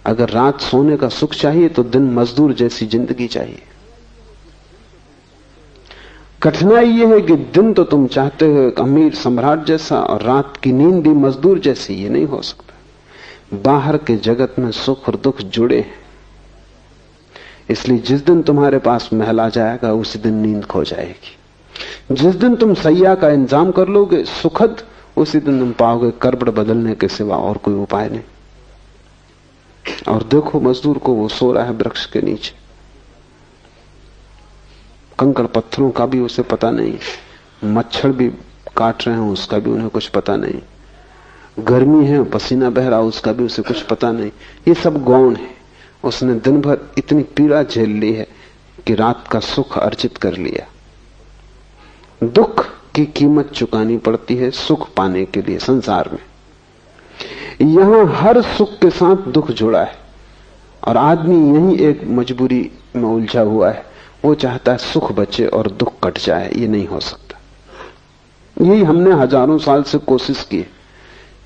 अगर रात सोने का सुख चाहिए तो दिन मजदूर जैसी जिंदगी चाहिए। कठिनाई यह है कि दिन तो तुम चाहते हो एक अमीर सम्राट जैसा, और रात की नींद भी मजदूर जैसी। ये नहीं हो सकता। बाहर के जगत में सुख और दुख जुड़े हैं, इसलिए जिस दिन तुम्हारे पास महल आ जाएगा उसी दिन नींद खो जाएगी। जिस दिन तुम सैया का इंतजाम कर लोगे सुखद, उसी दिन तुम पाओगे करबड़ बदलने के सिवा और कोई उपाय नहीं। और देखो मजदूर को, वो सो रहा है वृक्ष के नीचे, कंकड़ पत्थरों का भी उसे पता नहीं, मच्छर भी काट रहे हैं उसका भी उन्हें कुछ पता नहीं, गर्मी है पसीना बह रहा उसका भी उसे कुछ पता नहीं। ये सब गौण है। उसने दिन भर इतनी पीड़ा झेल ली है कि रात का सुख अर्जित कर लिया। दुख की कीमत चुकानी पड़ती है सुख पाने के लिए संसार में। यहां हर सुख के साथ दुख जुड़ा है, और आदमी यही एक मजबूरी में उलझा हुआ है। वो चाहता है सुख बचे और दुख कट जाए। ये नहीं हो सकता। यही हमने हजारों साल से कोशिश की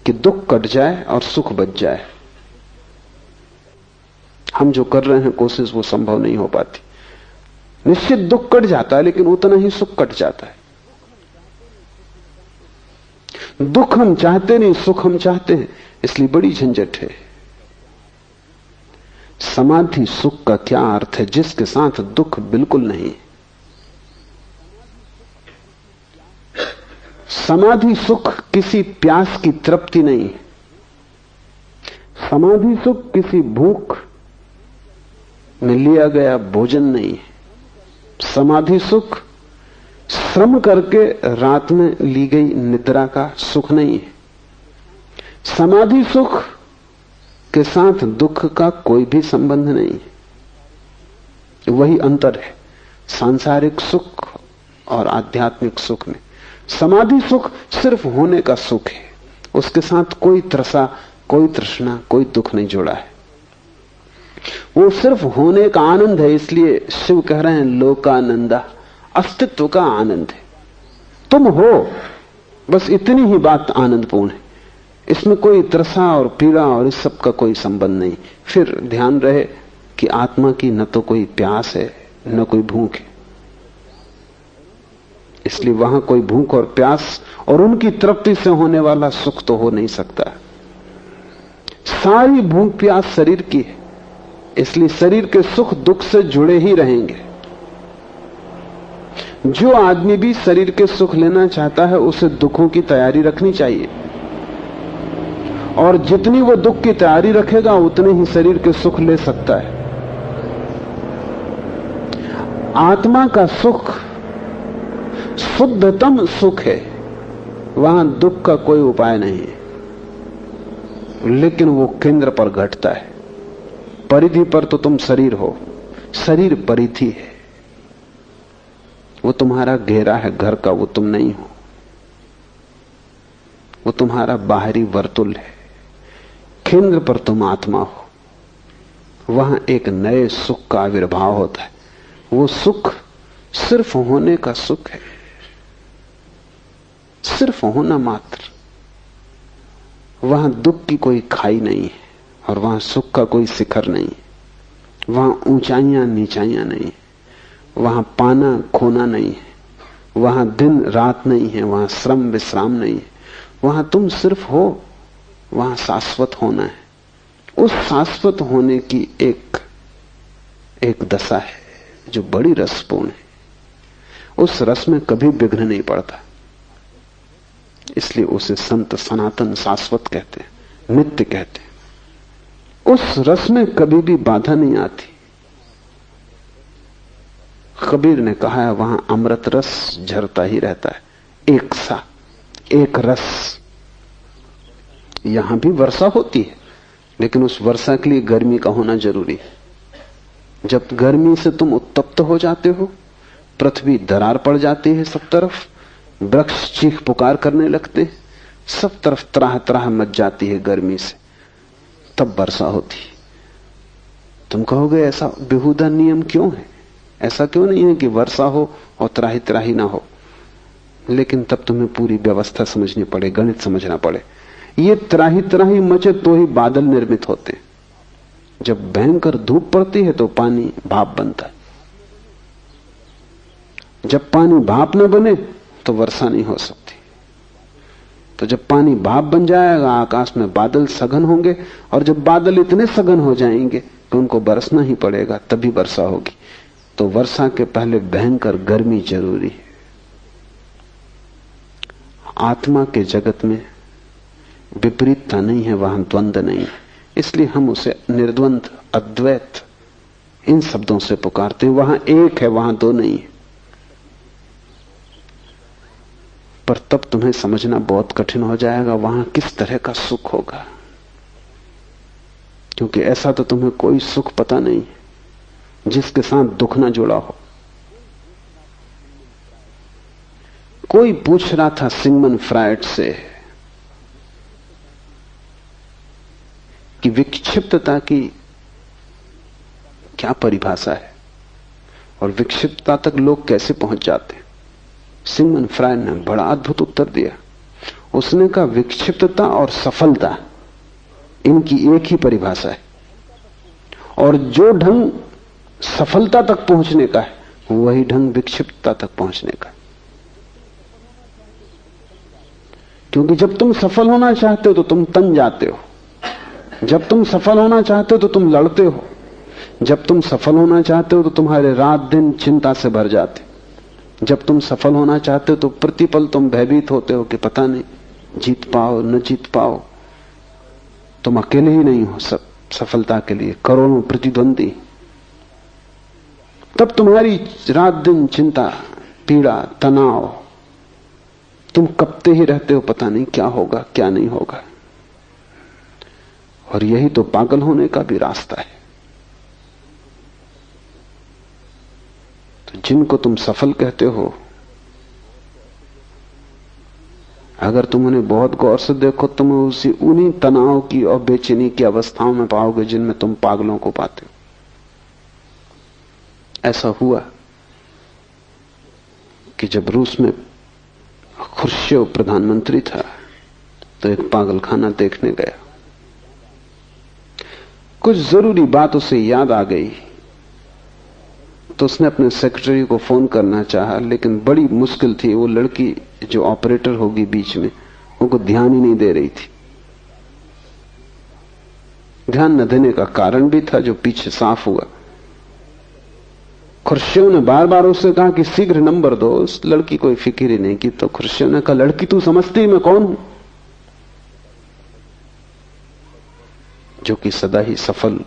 कि दुख कट जाए और सुख बच जाए। हम जो कर रहे हैं कोशिश, वो संभव नहीं हो पाती। निश्चित दुख कट जाता है, लेकिन उतना ही सुख कट जाता है। दुख हम चाहते नहीं, सुख हम चाहते हैं, इसलिए बड़ी झंझट है। समाधि सुख का क्या अर्थ है जिसके साथ दुख बिल्कुल नहीं। समाधि सुख किसी प्यास की तृप्ति नहीं। समाधि सुख किसी भूख में लिया गया भोजन नहीं। समाधि सुख श्रम करके रात में ली गई निद्रा का सुख नहीं है। समाधि सुख के साथ दुख का कोई भी संबंध नहीं है। वही अंतर है सांसारिक सुख और आध्यात्मिक सुख में। समाधि सुख सिर्फ होने का सुख है, उसके साथ कोई त्रसा, कोई तृष्णा, कोई दुख नहीं जुड़ा है। वो सिर्फ होने का आनंद है। इसलिए शिव कह रहे हैं लोकानंदा, अस्तित्व का आनंद है। तुम हो, बस इतनी ही बात आनंदपूर्ण है। इसमें कोई त्रसा और पीड़ा और इस सब का कोई संबंध नहीं। फिर ध्यान रहे कि आत्मा की न तो कोई प्यास है न कोई भूख है। इसलिए वहां कोई भूख और प्यास और उनकी तृप्ति से होने वाला सुख तो हो नहीं सकता। सारी भूख प्यास शरीर की है, इसलिए शरीर के सुख दुख से जुड़े ही रहेंगे। जो आदमी भी शरीर के सुख लेना चाहता है उसे दुखों की तैयारी रखनी चाहिए, और जितनी वो दुख की तैयारी रखेगा उतने ही शरीर के सुख ले सकता है। आत्मा का सुख शुद्धतम सुख है, वहां दुख का कोई उपाय नहीं है, लेकिन वो केंद्र पर घटता है। परिधि पर तो तुम शरीर हो, शरीर परिधि है, वो तुम्हारा घेरा है घर का, वो तुम नहीं हो। वो तुम्हारा बाहरी वर्तुल है, केंद्र पर तुम आत्मा हो। वहां एक नए सुख का आविर्भाव होता है। वो सुख सिर्फ होने का सुख है, सिर्फ होना मात्र। वहां दुख की कोई खाई नहीं है और वहां सुख का कोई शिखर नहीं है। वहां ऊंचाइयां नीचाइयां नहीं है, वहां पाना खोना नहीं है, वहां दिन रात नहीं है, वहां श्रम विश्राम नहीं है। वहां तुम सिर्फ हो, वहां शाश्वत होना है। उस शाश्वत होने की एक दशा है जो बड़ी रसपूर्ण है। उस रस में कभी विघ्न नहीं पड़ता, इसलिए उसे संत सनातन शाश्वत कहते हैं, नित्य कहते हैं। उस रस में कभी भी बाधा नहीं आती। कबीर ने कहा है वहां अमृत रस झरता ही रहता है, एक सा एक रस। यहां भी वर्षा होती है, लेकिन उस वर्षा के लिए गर्मी का होना जरूरी है। जब गर्मी से तुम उत्तप्त हो जाते हो, पृथ्वी दरार पड़ जाती है, सब तरफ वृक्ष चीख पुकार करने लगते हैं, सब तरफ त्राह त्राह मच जाती है गर्मी से, तब वर्षा होती। तुम कहोगे ऐसा बेहुदा नियम क्यों है? ऐसा क्यों नहीं है कि वर्षा हो और त्राही त्राही ना हो? लेकिन तब तुम्हें पूरी व्यवस्था समझनी पड़े, गणित समझना पड़े। ये त्राही त्राही मचे तो ही बादल निर्मित होते। जब भयंकर धूप पड़ती है तो पानी भाप बनता है। जब पानी भाप न बने तो वर्षा नहीं हो सकती। तो जब पानी भाप बन जाएगा, आकाश में बादल सघन होंगे, और जब बादल इतने सघन हो जाएंगे कि उनको बरसना ही पड़ेगा, तभी वर्षा होगी। तो वर्षा के पहले भयंकर गर्मी जरूरी है। आत्मा के जगत में विपरीतता नहीं है, वहां द्वंद्व नहीं है, इसलिए हम उसे निर्द्वंद, अद्वैत इन शब्दों से पुकारते हैं। वहां एक है, वहां दो नहीं है। पर तब तुम्हें समझना बहुत कठिन हो जाएगा वहां किस तरह का सुख होगा, क्योंकि ऐसा तो तुम्हें कोई सुख पता नहीं जिसके साथ दुख ना जुड़ा हो। कोई पूछ रहा था सिगमंड फ्रायड से कि विक्षिप्तता की क्या परिभाषा है और विक्षिप्तता तक लोग कैसे पहुंच जाते हैं। सिगमंड फ्रायड ने बड़ा अद्भुत उत्तर दिया। उसने कहा विक्षिप्तता और सफलता इनकी एक ही परिभाषा है, और जो ढंग सफलता तक पहुंचने का है वही ढंग विक्षिप्तता तक पहुंचने का है। क्योंकि जब तुम सफल होना चाहते हो तो तुम तन जाते हो, जब तुम सफल होना चाहते हो तो तुम लड़ते हो, जब तुम सफल होना चाहते हो तो तुम्हारे रात दिन चिंता से भर जाते, जब तुम सफल होना चाहते हो तो प्रतिपल तुम भयभीत होते हो कि पता नहीं जीत पाओ न जीत पाओ। तुम अकेले ही नहीं हो सब सफलता के लिए, करोड़ों प्रतिद्वंदी। तब तुम्हारी रात दिन चिंता, पीड़ा, तनाव, तुम कपते ही रहते हो, पता नहीं क्या होगा क्या नहीं होगा। और यही तो पागल होने का भी रास्ता है। तो जिनको तुम सफल कहते हो, अगर तुम उन्हें बहुत गौर से देखो, तुम उन्हीं तनाव की और बेचैनी की अवस्थाओं में पाओगे जिनमें तुम पागलों को पाते हो। ऐसा हुआ कि जब रूस में खुर्शीव प्रधानमंत्री था तो एक पागलखाना देखने गया। कुछ जरूरी बात उसे याद आ गई तो उसने अपने सेक्रेटरी को फोन करना चाहा, लेकिन बड़ी मुश्किल थी। वो लड़की जो ऑपरेटर होगी बीच में, उनको ध्यान ही नहीं दे रही थी। ध्यान न देने का कारण भी था जो पीछे साफ हुआ। खुर्शीव ने बार बार उससे कहा कि शीघ्र नंबर दो। उस लड़की कोई फिक्र ही नहीं की। तो खुर्शीव ने कहा, लड़की तू समझती मैं कौन हूं? जो कि सदा ही सफल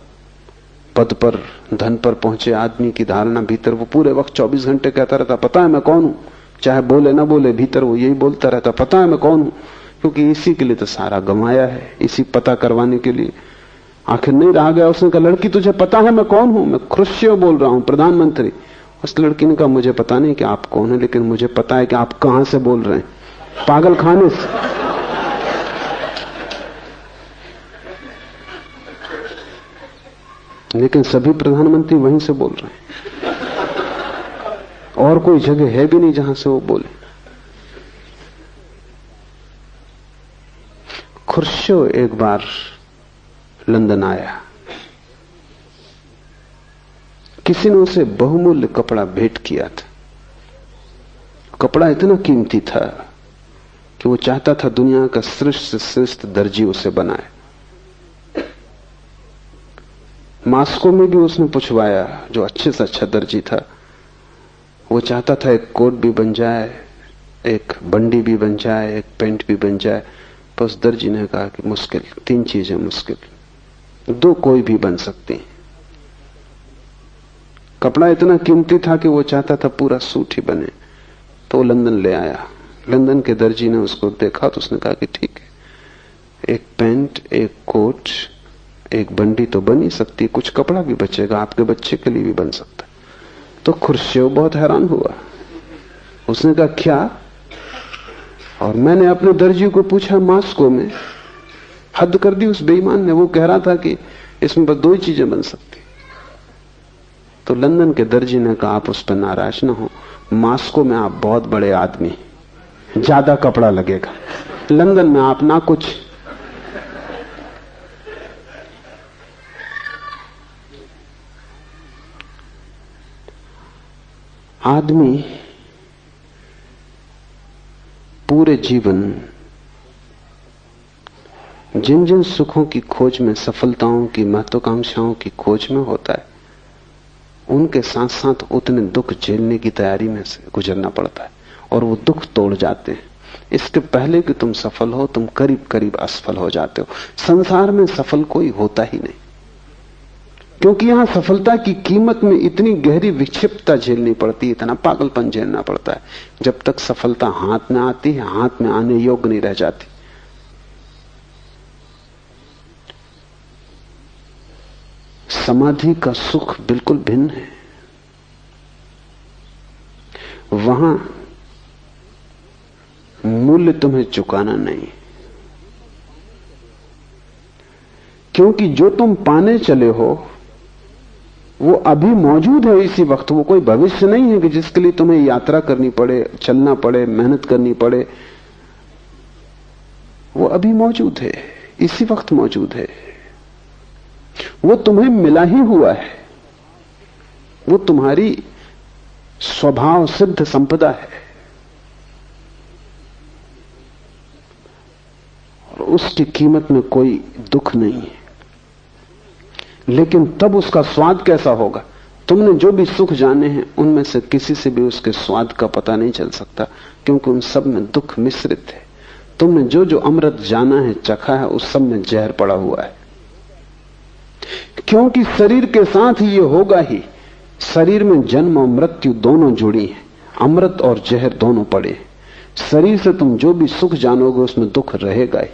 पद पर, धन पर पहुंचे आदमी की धारणा भीतर वो पूरे वक्त 24 घंटे कहता रहता, पता है मैं कौन हूं। चाहे बोले ना बोले, भीतर वो यही बोलता रहता, पता है मैं कौन हूं। क्योंकि इसी के लिए तो सारा गंवाया है, इसी पता करवाने के लिए। आखिर नहीं रहा गया। उसने कहा, लड़की तुझे पता है मैं कौन हूं? मैं खुर्शीव बोल रहा हूं, प्रधानमंत्री। उस लड़की ने कहा, मुझे पता नहीं कि आप कौन है, लेकिन मुझे पता है कि आप कहां से बोल रहे हैं, पागल खाने से। लेकिन सभी प्रधानमंत्री वहीं से बोल रहे हैं, और कोई जगह है भी नहीं जहां से वो बोले। खुर्शीव एक बार लंदन आया। किसी ने उसे बहुमूल्य कपड़ा भेंट किया था। कपड़ा इतना कीमती था कि वो चाहता था दुनिया का श्रेष्ठ से श्रेष्ठ दर्जी उसे बनाए। मास्को में भी उसने पूछवाया, जो अच्छे से अच्छा दर्जी था। वो चाहता था एक कोट भी बन जाए, एक बंडी भी बन जाए, एक पैंट भी बन जाए। पर उस दर्जी ने कहा कि मुश्किल, 3 चीजें मुश्किल, 2 कोई भी बन सकती। कपड़ा इतना कीमती था कि वो चाहता था पूरा सूट ही बने। तो वो लंदन ले आया। लंदन के दर्जी ने उसको देखा तो उसने कहा कि ठीक है, एक पैंट, एक कोट, एक बंडी तो बन ही सकती, कुछ कपड़ा भी बचेगा, आपके बच्चे के लिए भी बन सकता। तो खुर्शीव बहुत हैरान हुआ। उसने कहा, क्या? और मैंने अपने दर्जी को पूछा मास्को में। हद कर दी उस बेईमान ने। वो कह रहा था कि इसमें बस 2 ही चीजें बन सकती। तो लंदन के दर्जी ने कहा, आप उस पर नाराज ना हो, मास्को में आप बहुत बड़े आदमी, ज्यादा कपड़ा लगेगा, लंदन में आप ना कुछ। आदमी पूरे जीवन जिन जिन सुखों की खोज में, सफलताओं की, महत्वाकांक्षाओं की खोज में होता है, उनके साथ साथ उतने दुख झेलने की तैयारी में से गुजरना पड़ता है, और वो दुख तोड़ जाते हैं। इसके पहले कि तुम सफल हो, तुम करीब करीब असफल हो जाते हो। संसार में सफल कोई होता ही नहीं, क्योंकि यहां सफलता की कीमत में इतनी गहरी विक्षिप्तता झेलनी पड़ती है, इतना पागलपन झेलना पड़ता है। जब तक सफलता हाथ में आती है, हाथ में आने योग्य नहीं रह जाती। समाधि का सुख बिल्कुल भिन्न है। वहां मूल्य तुम्हें चुकाना नहीं, क्योंकि जो तुम पाने चले हो वो अभी मौजूद है इसी वक्त। वो कोई भविष्य नहीं है कि जिसके लिए तुम्हें यात्रा करनी पड़े, चलना पड़े, मेहनत करनी पड़े। वो अभी मौजूद है, इसी वक्त मौजूद है। वो तुम्हें मिला ही हुआ है, वो तुम्हारी स्वभाव सिद्ध संपदा है, और उसकी कीमत में कोई दुख नहीं है। लेकिन तब उसका स्वाद कैसा होगा? तुमने जो भी सुख जाने हैं उनमें से किसी से भी उसके स्वाद का पता नहीं चल सकता, क्योंकि उन सब में दुख मिश्रित है। तुमने जो जो अमृत जाना है, चखा है, उस सब में जहर पड़ा हुआ है। क्योंकि शरीर के साथ ही ये होगा ही। शरीर में जन्म और मृत्यु दोनों जुड़ी हैं, अमृत और जहर दोनों पड़े हैं। शरीर से तुम जो भी सुख जानोगे उसमें दुख रहेगा ही।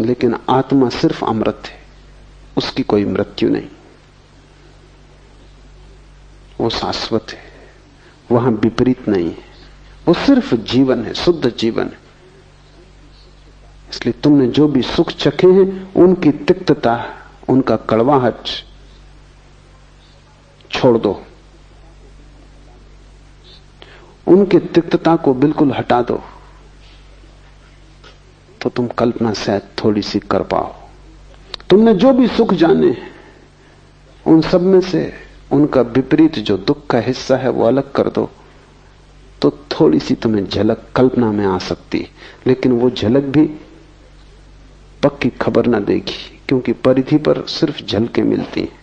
लेकिन आत्मा सिर्फ अमृत है, उसकी कोई मृत्यु नहीं, वो शाश्वत है, वहां विपरीत नहीं है, वो सिर्फ जीवन है, शुद्ध जीवन है। इसलिए तुमने जो भी सुख चखे हैं उनकी तिक्तता, उनका कड़वाहट छोड़ दो, उनकी तिक्तता को बिल्कुल हटा दो, तो तुम कल्पना शायद थोड़ी सी कर पाओ। तुमने जो भी सुख जाने उन सब में से उनका विपरीत जो दुख का हिस्सा है वो अलग कर दो, तो थोड़ी सी तुम्हें झलक कल्पना में आ सकती है। लेकिन वो झलक भी पक्की खबर ना देगी, क्योंकि परिधि पर सिर्फ झलकें मिलती हैं।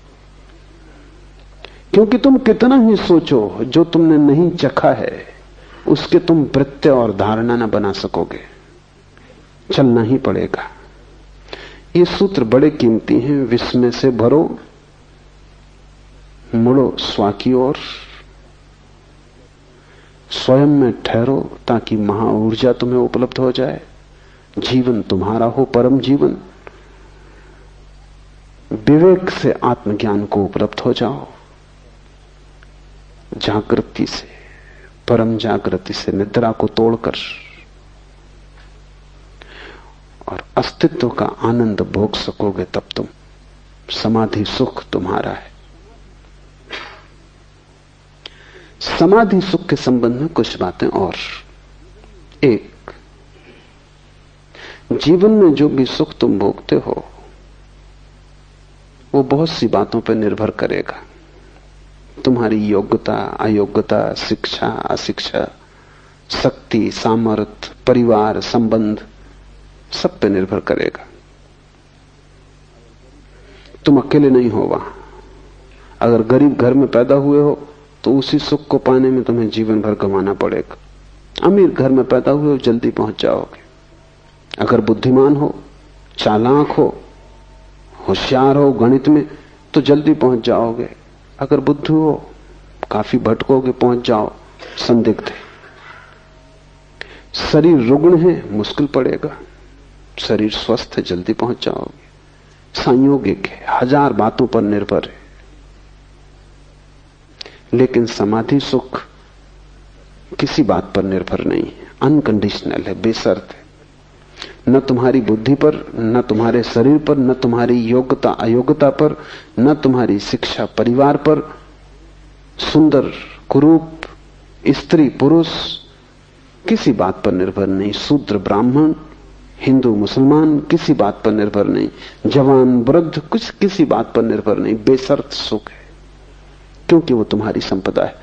क्योंकि तुम कितना ही सोचो, जो तुमने नहीं चखा है उसके तुम प्रत्यय और धारणा ना बना सकोगे, चलना ही पड़ेगा। ये सूत्र बड़े कीमती हैं। विस्मय से भरो, मुड़ो स्वा की ओर, स्वयं में ठहरो ताकि महा ऊर्जा तुम्हें उपलब्ध हो जाए, जीवन तुम्हारा हो परम जीवन। विवेक से आत्मज्ञान को उपलब्ध हो जाओ, जागृति से, परम जागृति से निद्रा को तोड़कर, और अस्तित्व का आनंद भोग सकोगे। तब तुम समाधि सुख तुम्हारा है। समाधि सुख के संबंध में कुछ बातें और। एक, जीवन में जो भी सुख तुम भोगते हो वो बहुत सी बातों पर निर्भर करेगा। तुम्हारी योग्यता, अयोग्यता, शिक्षा, अशिक्षा, शक्ति, सामर्थ्य, परिवार, संबंध, सब पे निर्भर करेगा। तुम अकेले नहीं हो वहां। अगर गरीब घर में पैदा हुए हो तो उसी सुख को पाने में तुम्हें जीवन भर गंवाना पड़ेगा। अमीर घर में पैदा हुए हो, जल्दी पहुंच जाओगे। अगर बुद्धिमान हो, चालाक हो, होशियार हो गणित में, तो जल्दी पहुंच जाओगे। अगर बुद्धू हो, काफी भटकोगे, पहुंच जाओ, संदिग्ध है। शरीर रुग्ण है, मुश्किल पड़ेगा। शरीर स्वस्थ है, जल्दी पहुंच जाओगे। संयोगिक है, हजार बातों पर निर्भर है। लेकिन समाधि सुख किसी बात पर निर्भर नहीं है, अनकंडीशनल है, बेशर्त है। न तुम्हारी बुद्धि पर, न तुम्हारे शरीर पर, न तुम्हारी योग्यता अयोग्यता पर, न तुम्हारी शिक्षा परिवार पर, सुंदर कुरूप, स्त्री पुरुष, किसी बात पर निर्भर नहीं। शूद्र ब्राह्मण, हिंदू मुसलमान, किसी बात पर निर्भर नहीं। जवान वृद्ध, कुछ किसी बात पर निर्भर नहीं। बेशर्त सुख है, क्योंकि वो तुम्हारी संपदा है,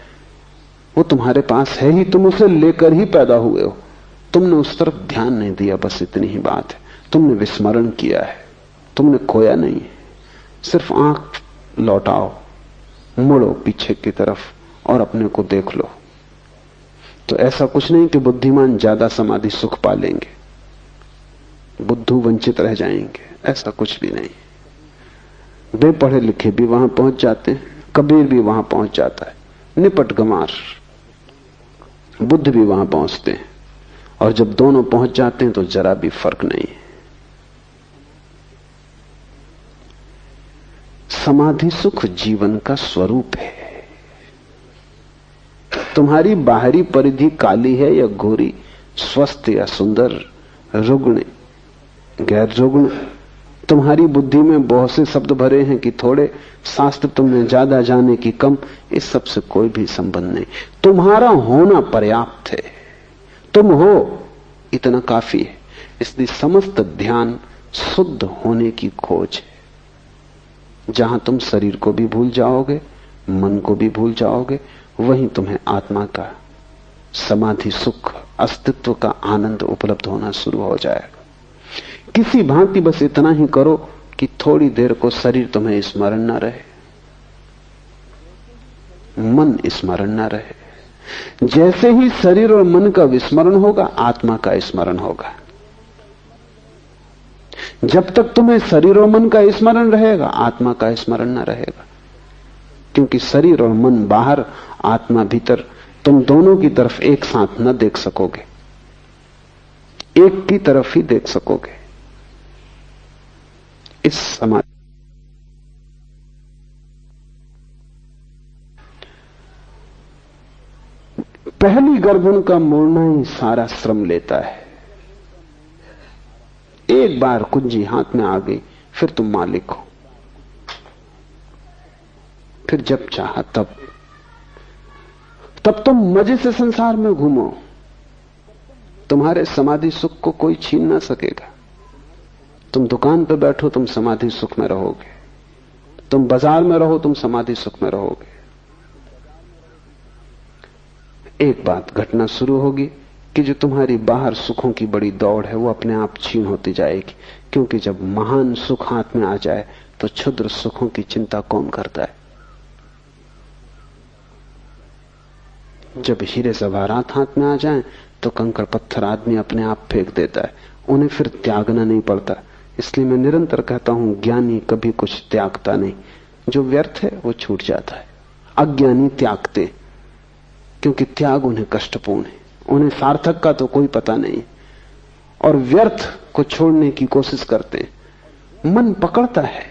वो तुम्हारे पास है ही, तुम उसे लेकर ही पैदा हुए हो। तुमने उस तरफ ध्यान नहीं दिया, बस इतनी ही बात है। तुमने विस्मरण किया है, तुमने खोया नहीं है। सिर्फ आंख लौटाओ, मुड़ो पीछे की तरफ और अपने को देख लो। तो ऐसा कुछ नहीं कि बुद्धिमान ज्यादा समाधि सुख पा लेंगे, बुद्धू वंचित रह जाएंगे, ऐसा कुछ भी नहीं। वे पढ़े लिखे भी वहां पहुंच जाते हैं, कबीर भी वहां पहुंच जाता है, निपट गंवार बुद्ध भी वहां पहुंचते हैं। और जब दोनों पहुंच जाते हैं तो जरा भी फर्क नहीं है। समाधि सुख जीवन का स्वरूप है। तुम्हारी बाहरी परिधि काली है या गोरी, स्वस्थ या सुंदर, रुग्ण गैर रुग्ण, तुम्हारी बुद्धि में बहुत से शब्द भरे हैं कि थोड़े, शास्त्र तुमने ज्यादा जाने की कम, इस सब से कोई भी संबंध नहीं। तुम्हारा होना पर्याप्त है, तुम हो, इतना काफी है। इसलिए समस्त ध्यान शुद्ध होने की खोज है। जहां तुम शरीर को भी भूल जाओगे, मन को भी भूल जाओगे, वहीं तुम्हें आत्मा का समाधि सुख, अस्तित्व का आनंद उपलब्ध होना शुरू हो जाएगा। किसी भांति बस इतना ही करो कि थोड़ी देर को शरीर तुम्हें स्मरण न रहे, मन स्मरण न रहे। जैसे ही शरीर और मन का विस्मरण होगा, आत्मा का स्मरण होगा। जब तक तुम्हें शरीर और मन का स्मरण रहेगा, आत्मा का स्मरण न रहेगा। क्योंकि शरीर और मन बाहर, आत्मा भीतर, तुम दोनों की तरफ एक साथ न देख सकोगे, एक की तरफ ही देख सकोगे। इस समाधि पहली गर्दन का मोड़ना ही सारा श्रम लेता है। एक बार कुंजी हाथ में आ गई, फिर तुम मालिक हो। फिर जब चाहा तब तुम मजे से संसार में घूमो। तुम्हारे समाधि सुख को कोई छीन ना सकेगा। तुम दुकान पर बैठो, तुम समाधि सुख में रहोगे। तुम बाजार में रहो, तुम समाधि सुख में रहोगे। एक बात घटना शुरू होगी कि जो तुम्हारी बाहर सुखों की बड़ी दौड़ है वो अपने आप छीन होती जाएगी, क्योंकि जब महान सुख हाथ में आ जाए तो क्षुद्र सुखों की चिंता कौन करता है। जब हीरे जवाहरात हाथ में आ जाएं तो कंकड़ पत्थर आदमी अपने आप फेंक देता है, उन्हें फिर त्यागना नहीं पड़ता। इसलिए मैं निरंतर कहता हूं, ज्ञानी कभी कुछ त्यागता नहीं। जो व्यर्थ है वो छूट जाता है। अज्ञानी त्यागते, क्योंकि त्याग उन्हें कष्टपूर्ण है, उन्हें सार्थक का तो कोई पता नहीं, और व्यर्थ को छोड़ने की कोशिश करते हैं। मन पकड़ता है,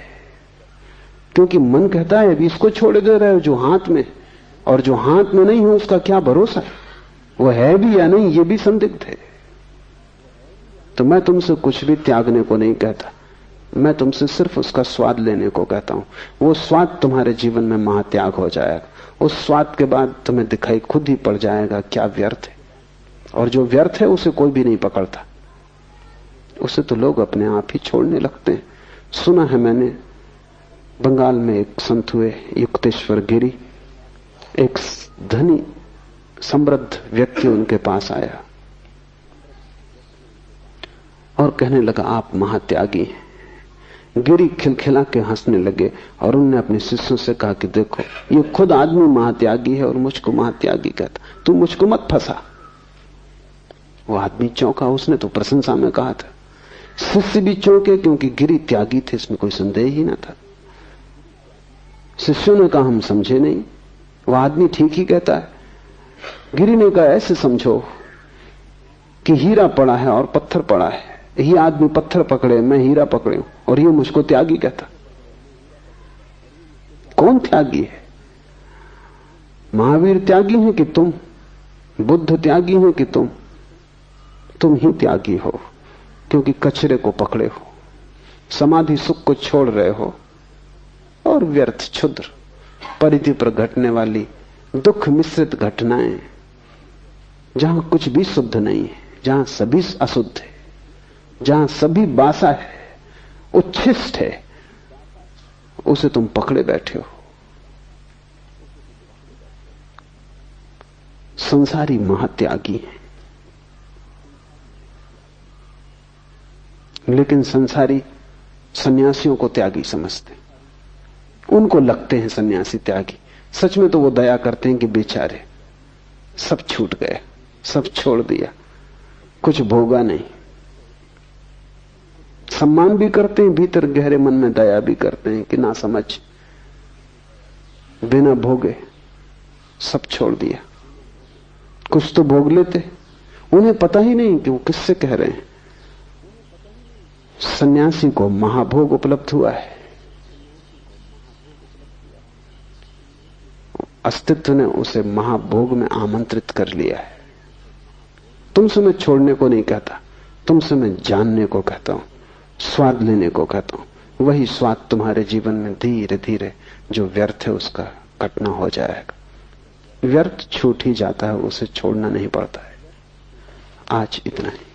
क्योंकि मन कहता है अभी इसको छोड़ दे रहे हो जो हाथ में, और जो हाथ में नहीं हो उसका क्या भरोसा है, वो है भी या नहीं ये भी संदिग्ध है। तो मैं तुमसे कुछ भी त्यागने को नहीं कहता, मैं तुमसे सिर्फ उसका स्वाद लेने को कहता हूं। वो स्वाद तुम्हारे जीवन में महात्याग हो जाएगा। उस स्वाद के बाद तुम्हें दिखाई खुद ही पड़ जाएगा क्या व्यर्थ है, और जो व्यर्थ है उसे कोई भी नहीं पकड़ता, उसे तो लोग अपने आप ही छोड़ने लगते हैं। सुना है मैंने, बंगाल में एक संत हुए युक्तेश्वर गिरी, एक धनी समृद्ध व्यक्ति उनके पास आया और कहने लगा आप महात्यागी हैं। गिरी खिलखिला के हंसने लगे और उन्होंने अपने शिष्यों से कहा कि देखो ये खुद आदमी महात्यागी है और मुझको महात्यागी कहता, तू मुझको मत फंसा। वो आदमी चौंका, उसने तो प्रशंसा में कहा था। शिष्य भी चौंके, क्योंकि गिरी त्यागी थे, इसमें कोई संदेह ही ना था। शिष्यों ने कहा हम समझे नहीं, वो आदमी ठीक ही कहता है। गिरी ने कहा ऐसे समझो कि हीरा पड़ा है और पत्थर पड़ा है, ये आदमी पत्थर पकड़े, मैं हीरा पकड़े हूं, और ये मुझको त्यागी कहता। कौन त्यागी है? महावीर त्यागी है कि तुम? बुद्ध त्यागी है कि तुम? तुम ही त्यागी हो, क्योंकि कचरे को पकड़े हो, समाधि सुख को छोड़ रहे हो, और व्यर्थ क्षुद्र परिधि पर घटने वाली दुख मिश्रित घटनाएं, जहां कुछ भी शुद्ध नहीं है, जहां सभी अशुद्ध है, जहां सभी बासा है, उच्छिष्ट है, उसे तुम पकड़े बैठे हो। संसारी महात्यागी है, लेकिन संसारी सन्यासियों को त्यागी समझते, उनको लगते हैं सन्यासी त्यागी। सच में तो वो दया करते हैं कि बेचारे सब छूट गए, सब छोड़ दिया, कुछ भोगा नहीं। सम्मान भी करते हैं, भीतर गहरे मन में दया भी करते हैं कि ना समझ, बिना भोगे सब छोड़ दिया। कुछ तो भोग लेते, उन्हें पता ही नहीं कि वो किससे कह रहे हैं। सन्यासी को महाभोग उपलब्ध हुआ है, अस्तित्व ने उसे महाभोग में आमंत्रित कर लिया है। तुमसे मैं छोड़ने को नहीं कहता, तुमसे मैं जानने को कहता हूं, स्वाद लेने को कहता हूं। वही स्वाद तुम्हारे जीवन में धीरे धीरे जो व्यर्थ है उसका कटना हो जाएगा। व्यर्थ छूट ही जाता है, उसे छोड़ना नहीं पड़ता है। आज इतना ही।